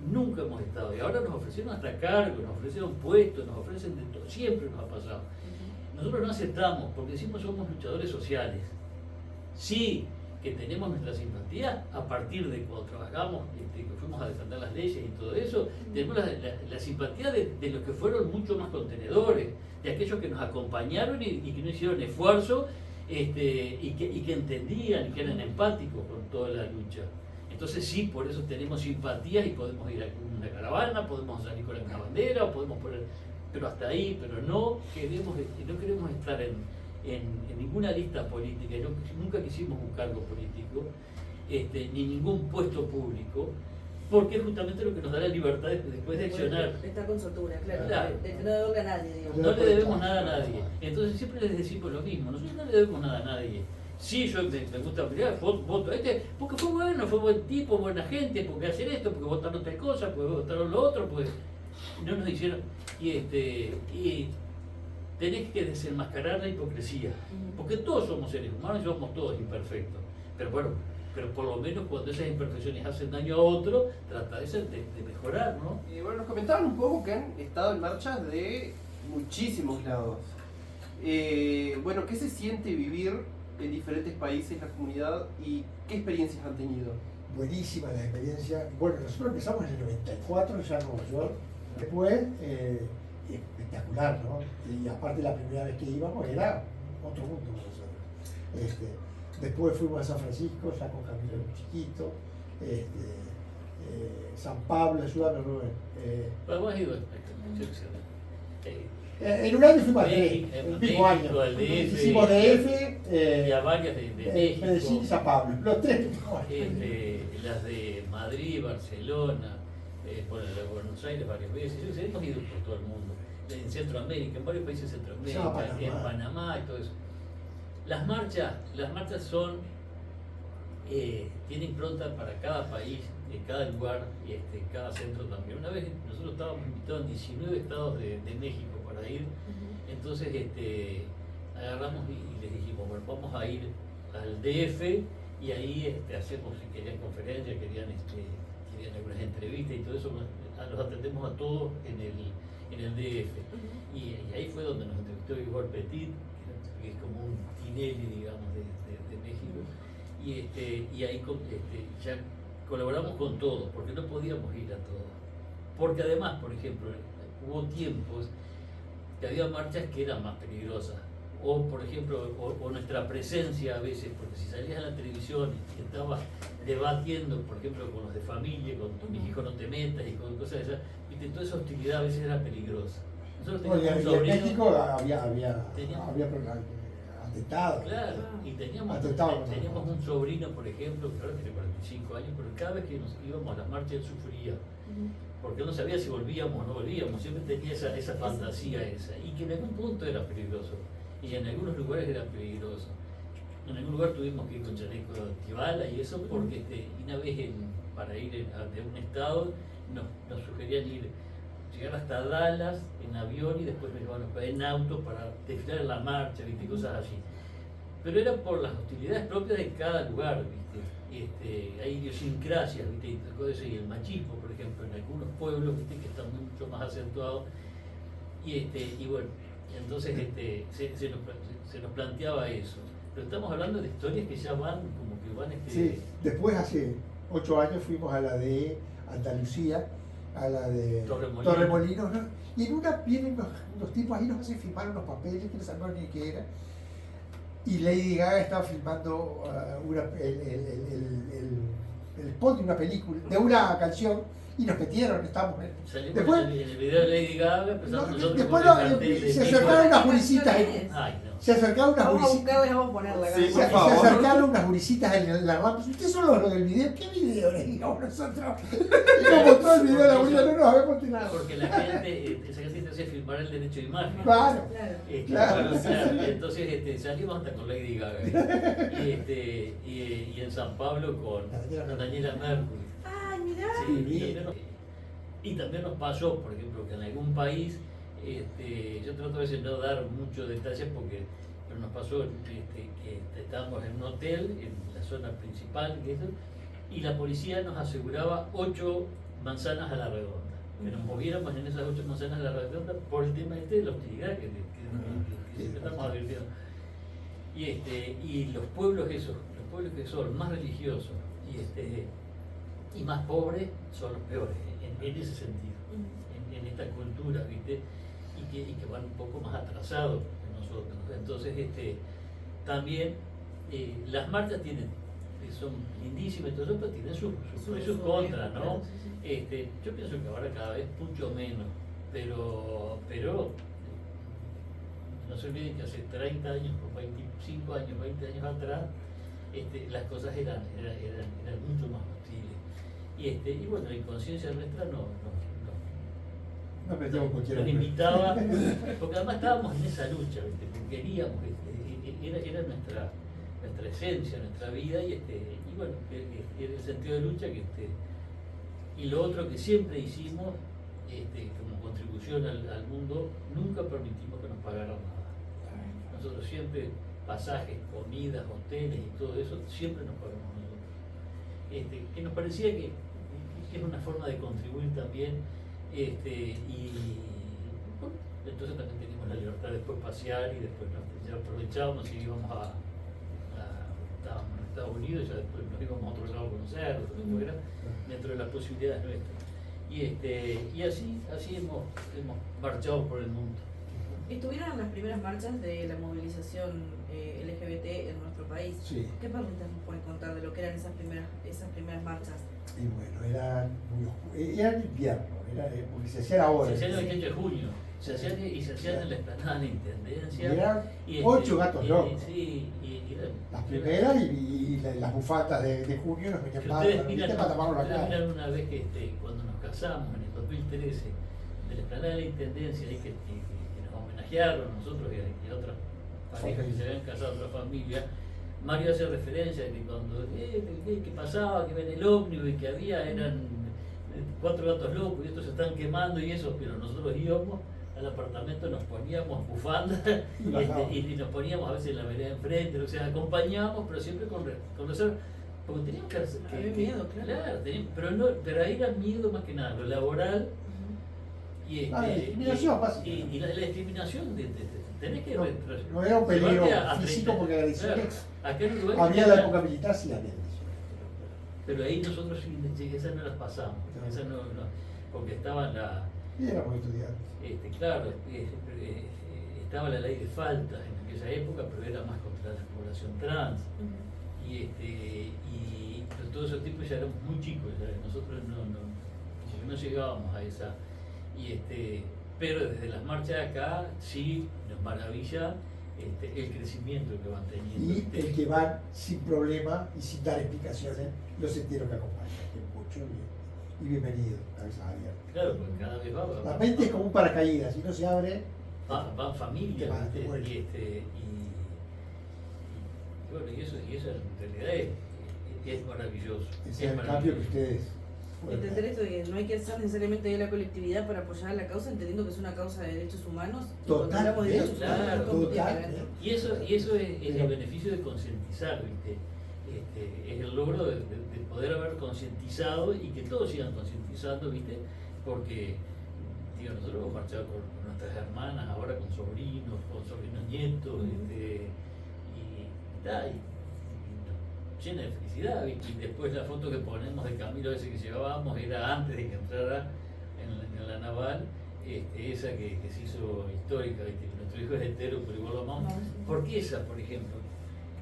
Nunca hemos estado. Y ahora nos ofrecieron hasta cargos, nos ofrecieron puestos, nos ofrecen de todo. Siempre nos ha pasado. Nosotros no aceptamos porque decimos somos luchadores sociales. Sí, que tenemos nuestra simpatía a partir de cuando trabajamos, que fuimos a defender las leyes y todo eso, tenemos la simpatía de los que fueron mucho más contenedores, de aquellos que nos acompañaron y que no hicieron esfuerzo, y que entendían y que eran empáticos con toda la lucha. Entonces sí, por eso tenemos simpatías y podemos ir a una caravana, podemos salir con una bandera, o podemos poner, pero hasta ahí, pero no queremos estar en ninguna lista política, nunca quisimos un cargo político, ni ningún puesto público, porque es justamente lo que nos da la libertad después de accionar. De estar con soltura, claro. Claro. De no deberle a nadie, digamos. No le debemos nada a nadie. Entonces siempre les decimos lo mismo, nosotros no le debemos nada a nadie. Sí, yo me gusta pelear, voto porque fue bueno, fue buen tipo, buena gente, porque hacer esto, porque votaron tal cosa, porque votaron lo otro, pues no nos hicieron. tenés que desenmascarar la hipocresía, porque todos somos seres humanos y somos todos imperfectos, pero bueno, pero por lo menos cuando esas imperfecciones hacen daño a otro, trata de mejorar, ¿no? Y bueno, nos comentaban un poco que han estado en marchas de muchísimos lados. Bueno, ¿qué se siente vivir en diferentes países, la comunidad, y qué experiencias han tenido? Buenísima la experiencia. Bueno, nosotros empezamos en el 94 ya en Nueva York. Después, espectacular, ¿no? Y aparte la primera vez que íbamos era otro mundo para nosotros. Después fuimos a San Francisco, ya con Camilo era muy chiquito. San Pablo, ayúdame Rubén. Hemos ido En un año fuimos a tres, el mismo año. al DF, Hicimos DF, y a varias de México, Medellín y San Pablo, los tres mismos años. las de Madrid, Barcelona, bueno, la de Buenos Aires varias veces. Hemos ido por todo el mundo, en Centroamérica, en varios países de Centroamérica, en Panamá y todo eso. Las marchas son, tienen impronta para cada país, cada lugar y cada centro también. Una vez nosotros estábamos invitados en 19 estados de México para ir, entonces agarramos y les dijimos, bueno, vamos a ir al DF y ahí hacemos, si querían conferencias, querían algunas entrevistas y todo eso, los atendemos a todos en el DF. Y ahí fue donde nos entrevistó Igor Petit, que es como un Tinelli, digamos, de México, y ahí ya colaboramos con todos, porque no podíamos ir a todos. Porque además, por ejemplo, hubo tiempos que había marchas que eran más peligrosas, o por ejemplo, o nuestra presencia a veces, porque si salías a la televisión y estabas debatiendo, por ejemplo, con los de familia, con mis hijos no te metas y con cosas de esas, ¿viste? Toda esa hostilidad a veces era peligrosa. Nosotros teníamos un En sobrino, México había atentados. claro, y teníamos un sobrino, por ejemplo, que ahora tiene 45 años, pero cada vez que nos íbamos a las marchas él sufría, porque él no sabía si volvíamos o no volvíamos, siempre tenía esa fantasía esa, y que en algún punto era peligroso, y en algunos lugares era peligroso. En algún lugar tuvimos que ir con chaleco antibala y eso porque una vez para ir de un estado nos sugerían llegar hasta Dallas en avión y después nos iban en auto para desfilar en la marcha, ¿viste? Cosas así. Pero era por las hostilidades propias de cada lugar, ¿viste? Hay idiosincrasias, ¿viste? Y el machismo, por ejemplo, en algunos pueblos, ¿viste? Que están mucho más acentuados. Y bueno, entonces se nos planteaba eso. Pero estamos hablando de historias que ya van, como que van... Sí, después hace 8 años fuimos a la de Andalucía, a la de Torremolinos, ¿no? Y en una vienen los tipos ahí, nos hacen firmar unos papeles que no sabemos ni qué era. Y Lady Gaga estaba filmando el spot de una película, de una canción, y nos metieron, estábamos en... Después, en el video de Lady Gaga, después se acercaron unas juricitas. Se acercaron unas Vamos a juricitas. buscarles, vamos a ponerla acá. Sí, Se por favor. acercaron unas juricitas en la rampa. ¿Ustedes son los del video? ¿Qué video? Le digo nosotros. Y nos mostró el video de la gurisa, no nos habíamos nada. Porque la gente, esa gente te hace firmar el derecho de imagen. Claro. Claro. Claro. Entonces salimos hasta con Lady Gaga. Y en San Pablo con Daniela Mercury. Ay, mirá. Sí, y también nos pasó, por ejemplo, que en algún país, yo trato a veces no dar muchos detalles pero nos pasó que estábamos en un hotel, en la zona principal, y la policía nos aseguraba 8 manzanas a la redonda, que nos moviéramos en esas 8 manzanas a la redonda por el tema de la hostilidad que siempre estamos advirtiendo. Y los pueblos que son más religiosos y más pobres son los peores, en ese sentido, en esta cultura, ¿viste? Y que van un poco más atrasados que nosotros. Entonces, también las marchas son lindísimas y todo eso, pero tienen sus pros y sus contras, ¿no? Yo pienso que ahora cada vez mucho menos, pero no se olviden que hace 30 años, 25 años, 20 años atrás, las cosas eran mucho más hostiles. Y bueno, la inconsciencia nuestra nos invitaba, porque además estábamos en esa lucha, ¿viste? Porque queríamos, era nuestra esencia, nuestra vida, y bueno, era el sentido de lucha y lo otro que siempre hicimos, como contribución al mundo, nunca permitimos que nos pagaran nada. Nosotros siempre, pasajes, comidas, hoteles y todo eso, siempre nos pagamos nosotros. Que nos parecía que es una forma de contribuir también, y bueno, entonces también teníamos la libertad de después pasear y después ya aprovechábamos y íbamos estábamos en Estados Unidos, ya después nos íbamos a otro lado a conocer, fuera, dentro de las posibilidades nuestras. Y así hemos marchado por el mundo. Estuvieron en las primeras marchas de la movilización LGBT en nuestro país. Sí. ¿Qué perlitas nos pueden contar de lo que eran esas primeras marchas? Y bueno, eran muy oscuros. Era en invierno, porque se hacían ahora. Se hacían el 28 de junio, se hacían en la explanada de la Intendencia. Y eran Y 8 gatos locos. Sí, y eran, Las primeras y las bufandas de junio nos venían para taparnos la cara. miran una vez que cuando nos casamos en el 2013, de la explanada de la Intendencia, ahí que nos homenajearon nosotros y otras parejas que se habían casado, otra familia. Mario hace referencia de que cuando que pasaba, que ven el ómnibus y que eran 4 gatos locos y estos se están quemando y eso, pero nosotros íbamos al apartamento, nos poníamos bufandas y nos poníamos a veces en la vereda enfrente, o sea, acompañábamos, pero siempre con reserva, porque teníamos que Había miedo, claro. pero ahí era miedo más que nada, lo laboral y la discriminación básica. y la discriminación tenés que no era un peligro llevarte a físico 30, porque la edición acá en Uruguay había la época militar, sí había edición. pero ahí nosotros sí, esas no las pasamos, esas no, porque estaban Y éramos estudiantes. claro, estaba la ley de faltas en aquella época, pero era más contra la población trans. Pero todos esos tipos ya éramos muy chicos, nosotros no llegábamos a esa. Pero desde las marchas de acá sí nos maravilla el crecimiento que van teniendo. Y el que van sin problema y sin dar explicaciones, los enteros que acompañan, que es mucho y bienvenido, cabezas abiertas. Claro, porque cada vez va. La mente es como un paracaídas, si no se abre. Van familias, Te mueres. y bueno, y eso en realidad es maravilloso. Ese es el cambio que ustedes. Entender esto de que no hay que ser necesariamente de la colectividad para apoyar la causa, entendiendo que es una causa de derechos humanos. Totalmente, cuando hablamos de derechos humanos, claro, ¿cómo tiene que ver? totalmente. Y eso es el beneficio de concientizar, ¿viste? Es el logro de poder haber concientizado y que todos sigan concientizando, ¿viste? Porque, digo, nosotros hemos marchado con nuestras hermanas, ahora con sobrinos nietos, llena de felicidad, ¿viste? Y después la foto que ponemos de Camilo ese que llevábamos era antes de que entrara en la naval, esa que se hizo histórica, ¿viste? Nuestro hijo es hetero, pero igual lo amamos. ¿Por qué esa, por ejemplo?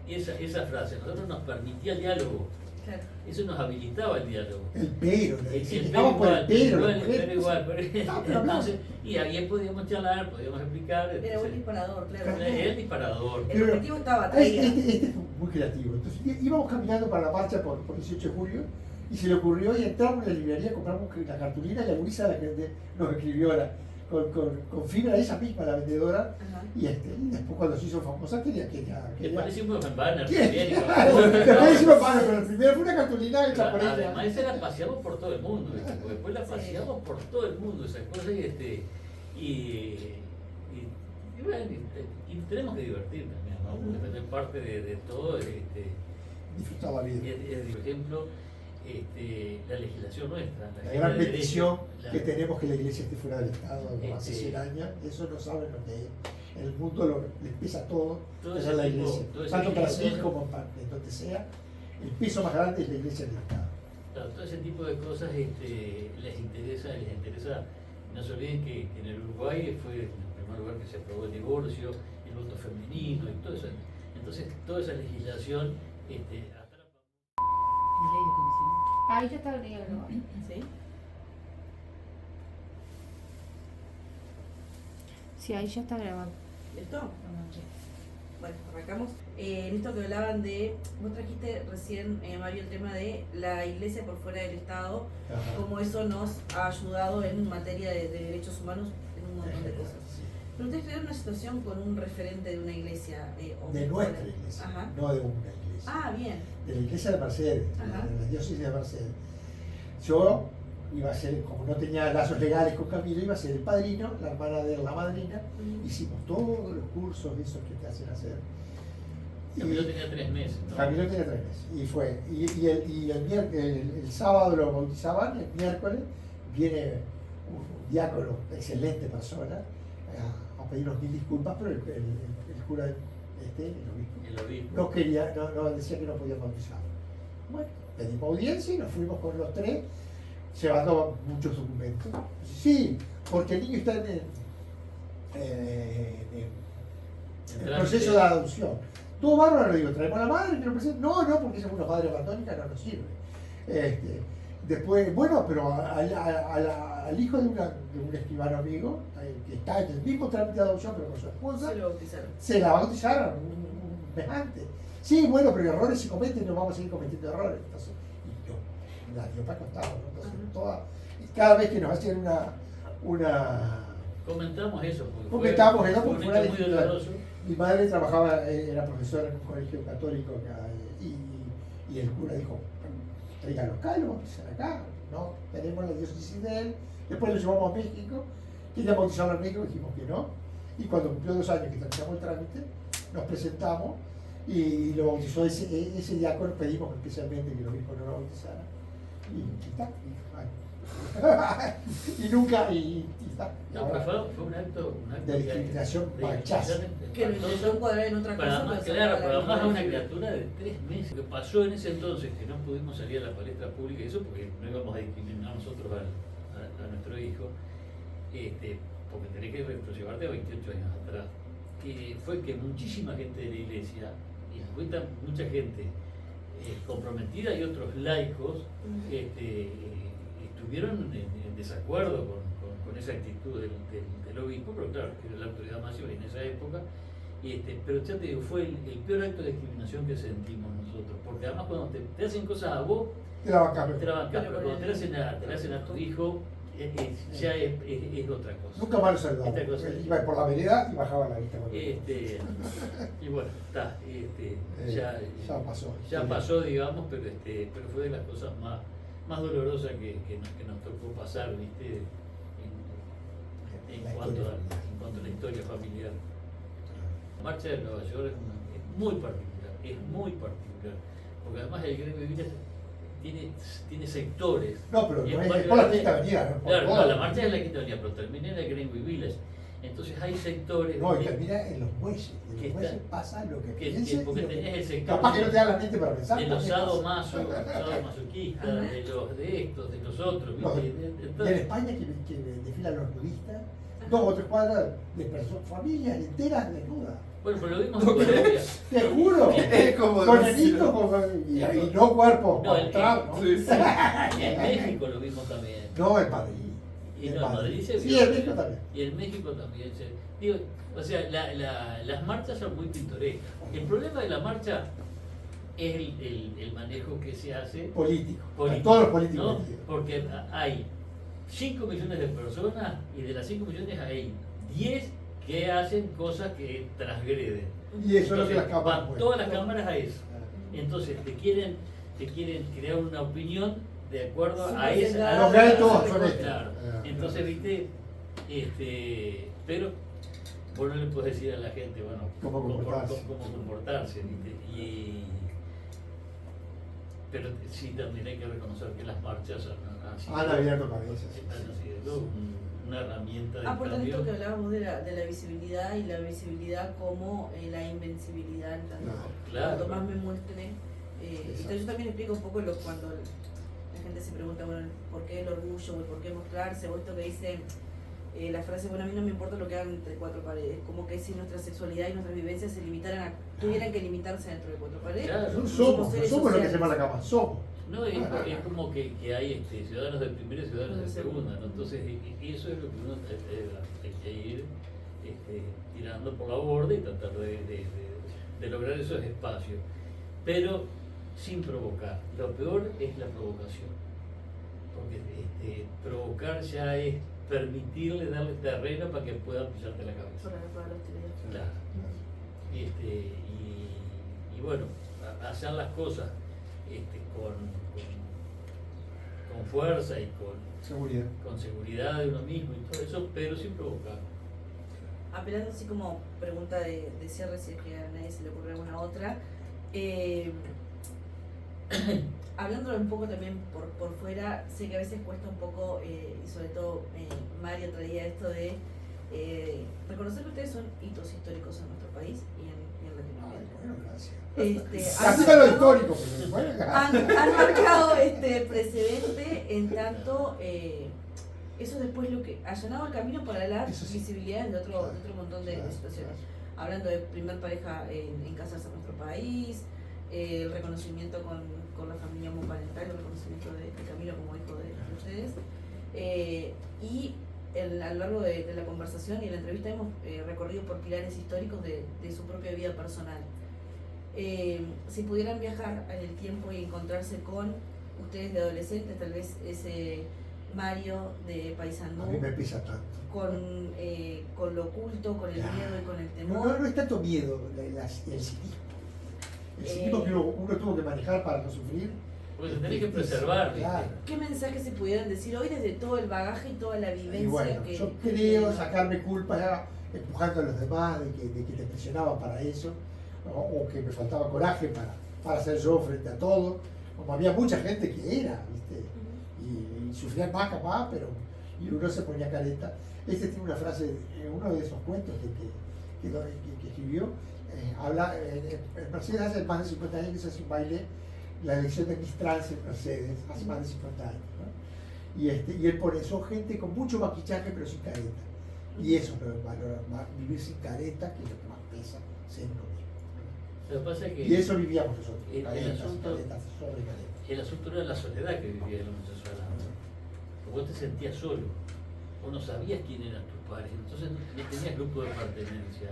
Esa frase, a nosotros nos permitía el diálogo. Claro. Eso nos habilitaba el diálogo. El pero, El vamos por el pero. pero igual. pero Entonces, y ahí podíamos charlar, podíamos explicar. Era un disparador, claro. Era el disparador. El objetivo estaba traído. Este fue muy creativo. Entonces íbamos caminando para la marcha por 18 de julio y se le ocurrió y entramos en la librería, compramos la cartulina y la gurisa la gente nos escribió con fibra esa misma la vendedora. Ajá. Y después cuando se hizo famosa quería Le parecimos en banner ¿Qué? también. Después hicimos banner, pero primero fue una cartulina hecha por ella. Además, esa la paseamos por todo el mundo, ¿viste? Porque después la paseamos por todo el mundo, esa cosa, y bueno, y tenemos que divertir también, ¿no? Porque es parte de todo. Disfrutar la vida. Por ejemplo, la legislación nuestra. La gran de petición derecho, que tenemos que la iglesia esté fuera del Estado hace 100 años, eso no saben lo que es. En el mundo les pesa todo ese es la tipo- iglesia. todo ese Tanto en tipo de Brasil cosas. como en donde sea, el peso más grande es la iglesia del Estado. Claro, todo ese tipo de cosas les interesa. No se olviden que en el Uruguay fue en primer lugar que se aprobó el divorcio, el voto femenino y todo eso. Entonces, toda esa legislación atrapa. Ahí ya está el día, ¿no? ¿Sí? Sí, ahí ya está grabando. ¿Listo? Bueno, arrancamos. En esto que hablaban de, vos trajiste recién, Mario, el tema de la iglesia por fuera del Estado, Ajá. cómo eso nos ha ayudado en materia de derechos humanos en un montón de cosas. Sí. Pero ustedes tuvieron una situación con un referente de una iglesia. De nuestra iglesia, Ajá. no de una iglesia. Ah, bien. De la iglesia de Mercedes, Ajá. de la diócesis de Mercedes. Yo iba a ser, como no tenía lazos legales con Camilo, iba a ser el padrino, la hermana de él, la madrina. Hicimos todos los cursos de esos que te hacen hacer. Camilo tenía 3 meses, ¿no? Camilo tenía 3 meses. Y fue. El sábado lo bautizaban, el miércoles viene un diácono, excelente persona, a pedirnos 1000 disculpas, pero el cura, el obispo, El obispo. no quería, no, decía que no podía bautizar. Bueno, pedimos audiencia y nos fuimos con los 3, llevando muchos documentos. Sí, porque el niño está en el proceso de adopción. Todo bárbaro, digo, traemos a la madre que lo presente. No, porque esa es una madre abatónica, no nos sirve. Después, bueno, pero al hijo de un escribano amigo, que está en el mismo trámite de adopción, pero con su esposa, Se lo bautizaron. se la bautizaron un mes antes. Sí, bueno, pero errores se cometen, no vamos a seguir cometiendo errores. Entonces, y yo, la dio para costado, ¿no? Entonces, cada vez que nos hacían una Comentamos eso, Comentamos eso, fue porque un fue hecho muy doloroso. mi madre trabajaba, era profesora en un colegio católico acá, y el cura dijo, traigan los calos, bautizan acá, ¿no? Tenemos la diócesis de él, después lo llevamos a México, quería bautizarlo en México, dijimos que no, y cuando cumplió 2 años que terminamos el trámite, nos presentamos y lo bautizó ese diácono, pedimos especialmente que el obispo no lo bautizara, y está, y nunca, y está. No, pero fue un acto de discriminación de pachaza. discriminación Que lo intentó encuadrar en otra para cosa. más, pero claro, sacó para la más a una vida. criatura de 3 meses. Lo que pasó en ese entonces, que no pudimos salir a la palestra pública, y eso porque no íbamos a discriminar nosotros a nuestro hijo, porque tenés que llevarte a 28 años atrás, que fue que muchísima gente de la iglesia, y nos cuenta mucha gente comprometida y otros laicos, estuvieron en desacuerdo con esa actitud del obispo, pero claro, que era la autoridad máxima en esa época. Pero ya te digo, fue el peor acto de discriminación que sentimos nosotros, porque además cuando te hacen cosas a vos, Te la bancamos. te la bancás, pero cuando te la hacen a tu hijo, ya es otra cosa. Nunca más lo saludaba. Esta cosa. Iba por la vereda y bajaba la vista. Y bueno, está, Ya pasó. ya pasó, digamos, pero fue de las cosas más dolorosas que nos tocó pasar, ¿viste? En cuanto a la historia familiar. La marcha de Nueva York es muy particular, porque además el gremio Biblia tiene sectores. No, pero Y no en es varios por la lugares- Quinta Avenida, ¿no? Por Claro, toda no, la marcha es la Quinta Avenida, pero termina en el Greenwich Village. Entonces hay sectores No, y ¿viste? termina en los muelles. En Que los muelles está- pasa lo que que piense. porque y lo que- tenés el sector Capaz que no te da la mente para pensar. de los también pasa. sadomasoquistas, de estos, de los otros, No, ¿viste? y en España que desfilan los nudistas, 2 o 3 cuadras de familias enteras desnudas. Bueno, pero lo vimos en Colombia. Te juro. Es como Con decirlo. enanitos y no cuerpos No, mostrados, ¿no? Sí, sí. En México lo vimos también. No, en Madrid. Y no, en Madrid se Sí, vio. en México también. Y en México también. Digo, o sea, las marchas son muy pintorescas. El problema de la marcha es el manejo que se hace Político. político, Todos los políticos. ¿no? metidos. Porque hay 5 millones de personas y de las 5 millones hay 10 que hacen cosas que transgreden. Y eso es lo que Entonces, las cámaras van muestran. todas las cámaras a eso. Entonces te quieren crear una opinión de acuerdo Sí, a pues, esa. claro, Los gays todos claro, son estos. Claro. Entonces, viste, pero vos no le puedes decir a la gente, bueno, Cómo comportarse. cómo comportarse, ¿viste? Pero sí también hay que reconocer que las marchas han sido, Han abierto cabezas. han sido una herramienta de Por cambio. tanto que hablábamos de la visibilidad y la visibilidad como la invencibilidad, tanto Claro. cuanto más me muestre. Exacto. Entonces yo también explico un poco cuando la gente se pregunta, bueno, ¿por qué el orgullo? ¿Por qué mostrarse? O esto que dice la frase, bueno, a mí no me importa lo que hagan entre 4 paredes, como que si nuestra sexualidad y nuestras vivencias se limitaran tuvieran que limitarse dentro de 4 paredes. Claro. No somos, no seres somos lo que sociales. se llama la cama, somos. No, es como que hay ciudadanos de primera y ciudadanos de segunda, ¿no? Entonces, y eso es lo que uno hay que ir tirando por la borda y tratar de lograr esos espacios. Pero sin provocar. Lo peor es la provocación. Porque provocar ya es permitirle darle terreno para que puedan pillarte la cabeza. Para la hostilidad. Claro. Y bueno, hacer las cosas con fuerza y Seguridad. con seguridad de uno mismo y todo eso, pero sin provocar. Apelando así como pregunta de cierre, si es que a nadie se le ocurre alguna otra, hablando un poco también por fuera, sé que a veces cuesta un poco, y sobre todo Mario traía esto de reconocer que ustedes son hitos históricos en nuestro país y en Latinoamérica. Bueno, gracias. Han Así lo marcado- histórico, pero bueno, gracias. han marcado precedente en tanto eso después lo que allanado el camino para la Eso sí. visibilidad de otro montón de Claro, situaciones. claro. Hablando de primer pareja en casarse en nuestro país, el reconocimiento con la familia homoparental, el reconocimiento de Camilo como hijo de ustedes. Y a lo largo de la conversación y de la entrevista hemos recorrido por pilares históricos de su propia vida personal. Si pudieran viajar en el tiempo y encontrarse con ustedes de adolescentes, tal vez ese Mario de Paysandú, A mí me pesa tanto. con lo oculto, con el Claro. miedo y con el No, temor. no es tanto miedo, el cinismo. El cinismo que uno tuvo que manejar para no sufrir. Porque se tenés que preservar, ¿viste? Claro. ¿Qué mensaje se pudieran decir hoy desde todo el bagaje y toda la vivencia Y bueno, que yo que creo tienen? sacarme culpa empujando a los demás de que te presionaban para eso, o que me faltaba coraje para ser yo frente a todo. Como había mucha gente que era, ¿viste? Y sufrían más capaz, pero y uno se ponía careta. Este tiene una frase, uno de esos cuentos que escribió, habla, en Mercedes hace más de 50 años que se hace un baile, la elección de Miss Trans en Mercedes, hace más de 50 años, ¿no? Y él pone, son gente con mucho maquillaje pero sin careta. Y eso es lo que valora más, vivir sin careta, que es lo que más pesa, ser uno mismo. Lo que pasa es que Y eso vivíamos nosotros, el caretas, asunto- caretas, sobre caretas. el asunto era la soledad que vivía el homosexual. Porque vos te sentías solo, vos no sabías quién eran tus padres, entonces no tenías grupo de pertenencia.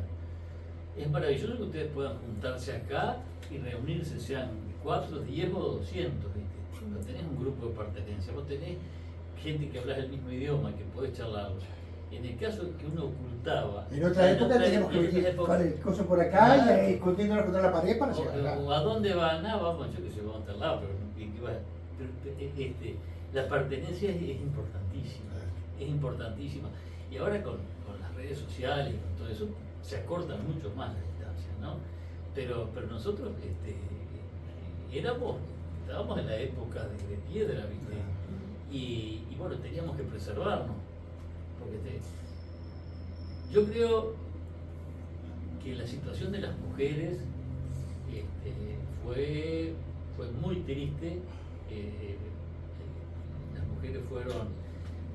Es maravilloso que ustedes puedan juntarse acá y reunirse, sean 4, 10 o 200, ¿viste? Pero tenés un grupo de pertenencia, vos tenés gente que hablas el mismo idioma, que podés charlarlos. En el caso que uno ocultaba... En otra época teníamos que en venir época- con el coso por acá Claro. y escondiéndonos contra la pared para llegar acá. o a dónde van, vamos, yo que sé, vamos a tal lado, pero, la pertenencia es importantísima, es importantísima. Y ahora con las redes sociales y con todo eso, se acortan mucho más las distancias, ¿no? Pero nosotros estábamos en la época de piedra, ¿viste? Y bueno, teníamos que preservarnos. Porque yo creo que la situación de las mujeres fue muy triste. Las mujeres fueron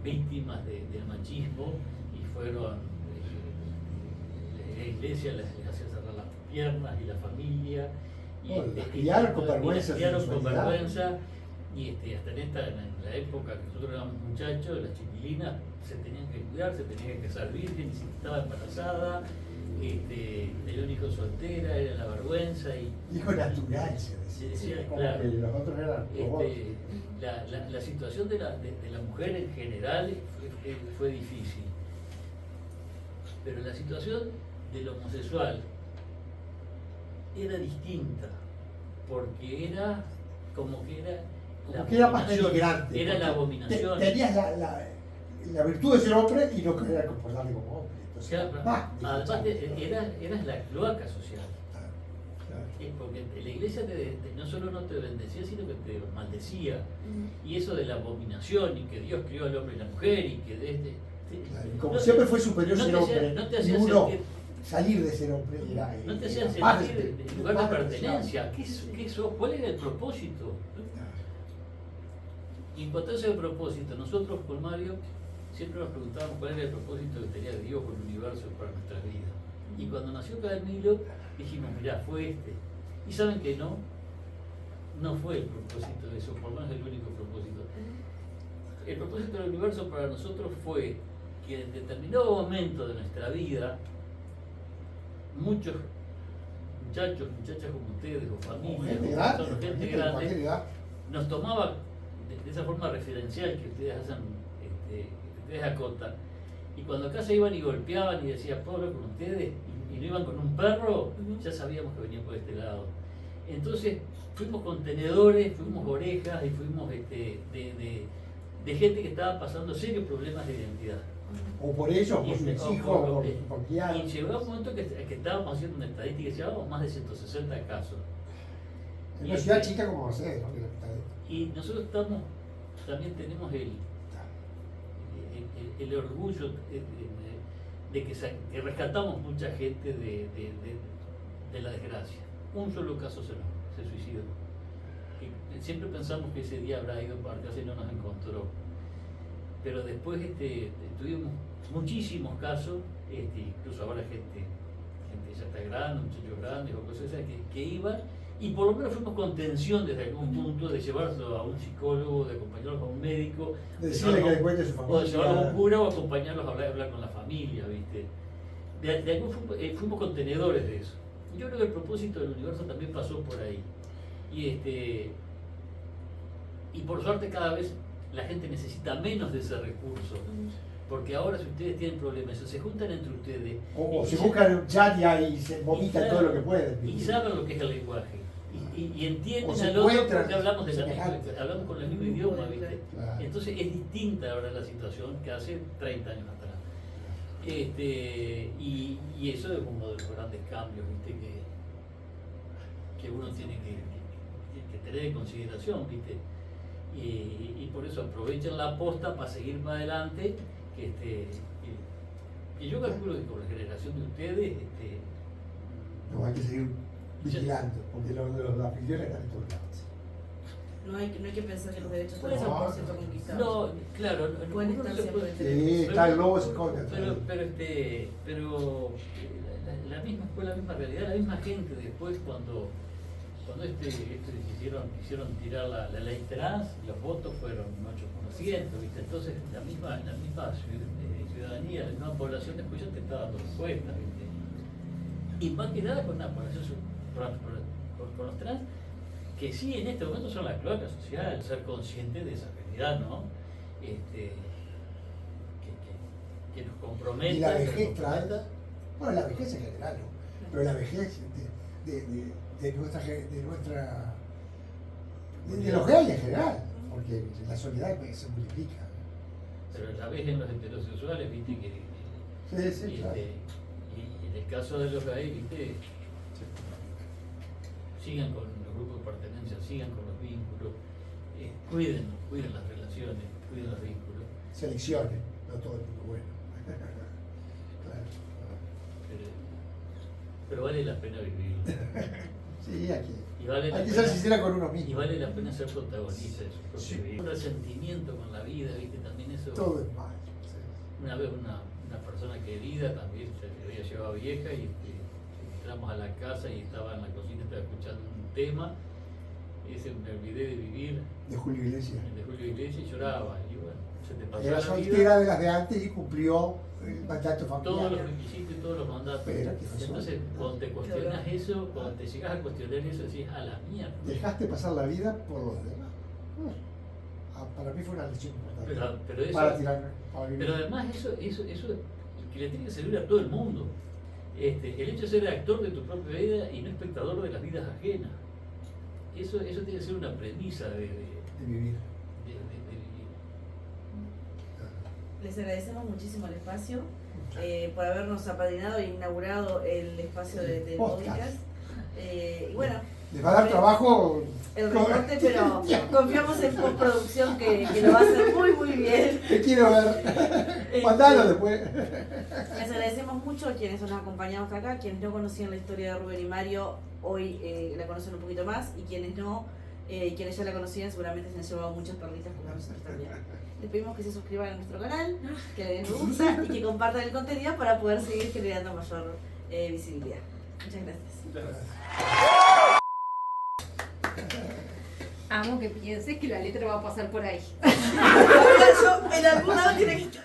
víctimas del machismo y fueron la iglesia les hacía cerrar las piernas y la familia y Las criaron con vergüenza, las criaron con sensualidad. vergüenza y hasta en la época que nosotros éramos muchachos, las chiquilinas se tenían que cuidar, se tenían que casar virgen, y si estaba embarazada, era un hijo soltera, era la vergüenza y Hijo natural, se se decía. decía, Como claro. que los otros eran robots. La situación de la mujer en general fue difícil, pero la situación del homosexual era distinta, porque era como que era Como que era más abominación, denigrante. era la porque abominación. Tenías la virtud de ser hombre y no querer comportarte como hombre. Entonces, Claro, más además desechable. eras la cloaca social. Claro, claro. Porque la iglesia no solo no te bendecía, sino que te maldecía. Y eso de la abominación y que Dios crió al hombre y la mujer y que Claro, y como siempre fue superior no ser te hacía- hombre, no te y hacía uno sentir- salir de ser hombre no te era hacían más sentir de- el lugar de más pertenencia. ¿Qué sos? ¿Cuál era el propósito? Y en cuanto a ese propósito, nosotros con Mario siempre nos preguntábamos cuál era el propósito que tenía Dios con el universo para nuestra vida. Y cuando nació Camilo, dijimos, mirá, fue este. Y saben que no fue el propósito de eso, por lo menos el único propósito. El propósito del universo para nosotros fue que en determinado momento de nuestra vida, muchos muchachos, muchachas como ustedes, o familias, Gente o grande, personas, gente de cualquier grande, edad. nos tomaba de esa forma referencial que ustedes hacen, que ustedes acotan. Y cuando acá se iban y golpeaban y decían, puedo hablar con ustedes, y no iban con un perro, ya sabíamos que venían por este lado. Entonces fuimos contenedores, fuimos orejas y fuimos de gente que estaba pasando serios problemas de identidad. O por ellos, o por sus hijos, o por Y criados. llegó un momento que estábamos haciendo una estadística y llevábamos más de 160 casos. En una ciudad chica como Mercedes, ¿no? Que está ahí. Y nosotros también tenemos el orgullo de que rescatamos mucha gente de la desgracia. Un solo caso se suicidó. Y siempre pensamos que ese día habrá ido para casa y no nos encontró. Pero después tuvimos muchísimos casos, incluso ahora gente ya está grande, muchachos grandes o cosas esas que iban, y por lo menos fuimos contención desde algún punto de llevarlo a un psicólogo, de acompañarlos a un médico, De decirle que le cuente a su o de llevarlo a un familia. cura o acompañarlos a hablar con la familia, ¿viste? De algún fuimos contenedores de eso. Yo creo que el propósito del universo también pasó por ahí. Y por suerte cada vez la gente necesita menos de ese recurso. Porque ahora si ustedes tienen problemas, se juntan entre ustedes. O y se buscan un chat y ahí se vomitan y todo lo que pueden. Y saben lo que es el lenguaje. Y entienden O se al otro encuentran porque hablamos semejantes. hablamos con el mismo idioma, ¿viste? Claro. Entonces es distinta ahora la situación que hace 30 años atrás. Y eso es uno de los grandes cambios, ¿viste? Que uno tiene que tener en consideración, ¿viste? Y por eso aprovechen la posta para seguir más adelante. Y yo calculo que con la generación de ustedes, No, hay que seguir vigilando, porque las aficiones están en todos lados. No hay que pensar que los derechos Bueno, están no, 100% conquistados. no, claro, Pueden uno estar se siempre puede- Sí, está el lobo se come. pero la misma realidad, la misma gente después cuando quisieron tirar la ley trans, los votos fueron un 8%, ¿viste? Entonces la misma ciudadanía, la misma población después ya te está dando respuestas, ¿viste? Y más que nada con una población con los trans, que sí en este momento son la cloaca social, ser consciente de esa realidad, ¿no? Que nos comprometa. Y la que nos vejez trae. comprometa. Bueno, la vejez en general, ¿no? Pero la vejez de los gays en general, porque la soledad se multiplica. Pero la ves en los heterosexuales, viste que. Sí, claro. Y en el caso de los gays, viste, sigan con los grupos de pertenencia, sigan con los vínculos, cuiden las relaciones, cuiden los vínculos. Seleccionen, no todo el mundo bueno. Claro. Pero vale la pena vivir. Sí, Y vale la hay que pena- ser sincera con uno Y mismo. vale la pena ser protagonista de su propia Sí. vida. Un resentimiento con la vida, viste, también eso. Todo es mal. Sí. Una vez una persona querida también se había llevado vieja y entramos a la casa y estaba en la cocina, estaba escuchando un tema, y dice, me olvidé de vivir, De Julio Iglesias. de Julio Iglesias, y lloraba. Y bueno, se te pasó Era la vida, soltera de las de antes y cumplió el mandato todos familiar. los requisitos y todos los mandatos. Pero, ¿qué pasó? Entonces, cuando te cuestionas eso, cuando te llegas a cuestionar eso, decís, a la mierda. Dejaste pasar la vida por los demás. Para mí fue una lección importante. Pero eso, para vivir. pero además eso que le tiene que servir a todo el mundo. El hecho de ser actor de tu propia vida y no espectador de las vidas ajenas. Eso tiene que ser una premisa de vivir. vivir. Les agradecemos muchísimo el espacio por habernos apadrinado e inaugurado el espacio de podcast. Y bueno, Les va a dar trabajo. el recorte, pero confiamos en postproducción que lo va a hacer muy bien. Te quiero ver. Mandalo después. Les agradecemos mucho a quienes nos acompañaron hasta acá, quienes no conocían la historia de Rubén y Mario, hoy la conocen un poquito más, y quienes no, quienes ya la conocían seguramente se han llevado muchas perlitas como nosotros también. Les pedimos que se suscriban a nuestro canal, que le den me gusta y que compartan el contenido para poder seguir generando mayor visibilidad. Muchas gracias. Muchas gracias. Amo que pienses que la letra va a pasar por ahí. Yo, en algún lado tiene que estar.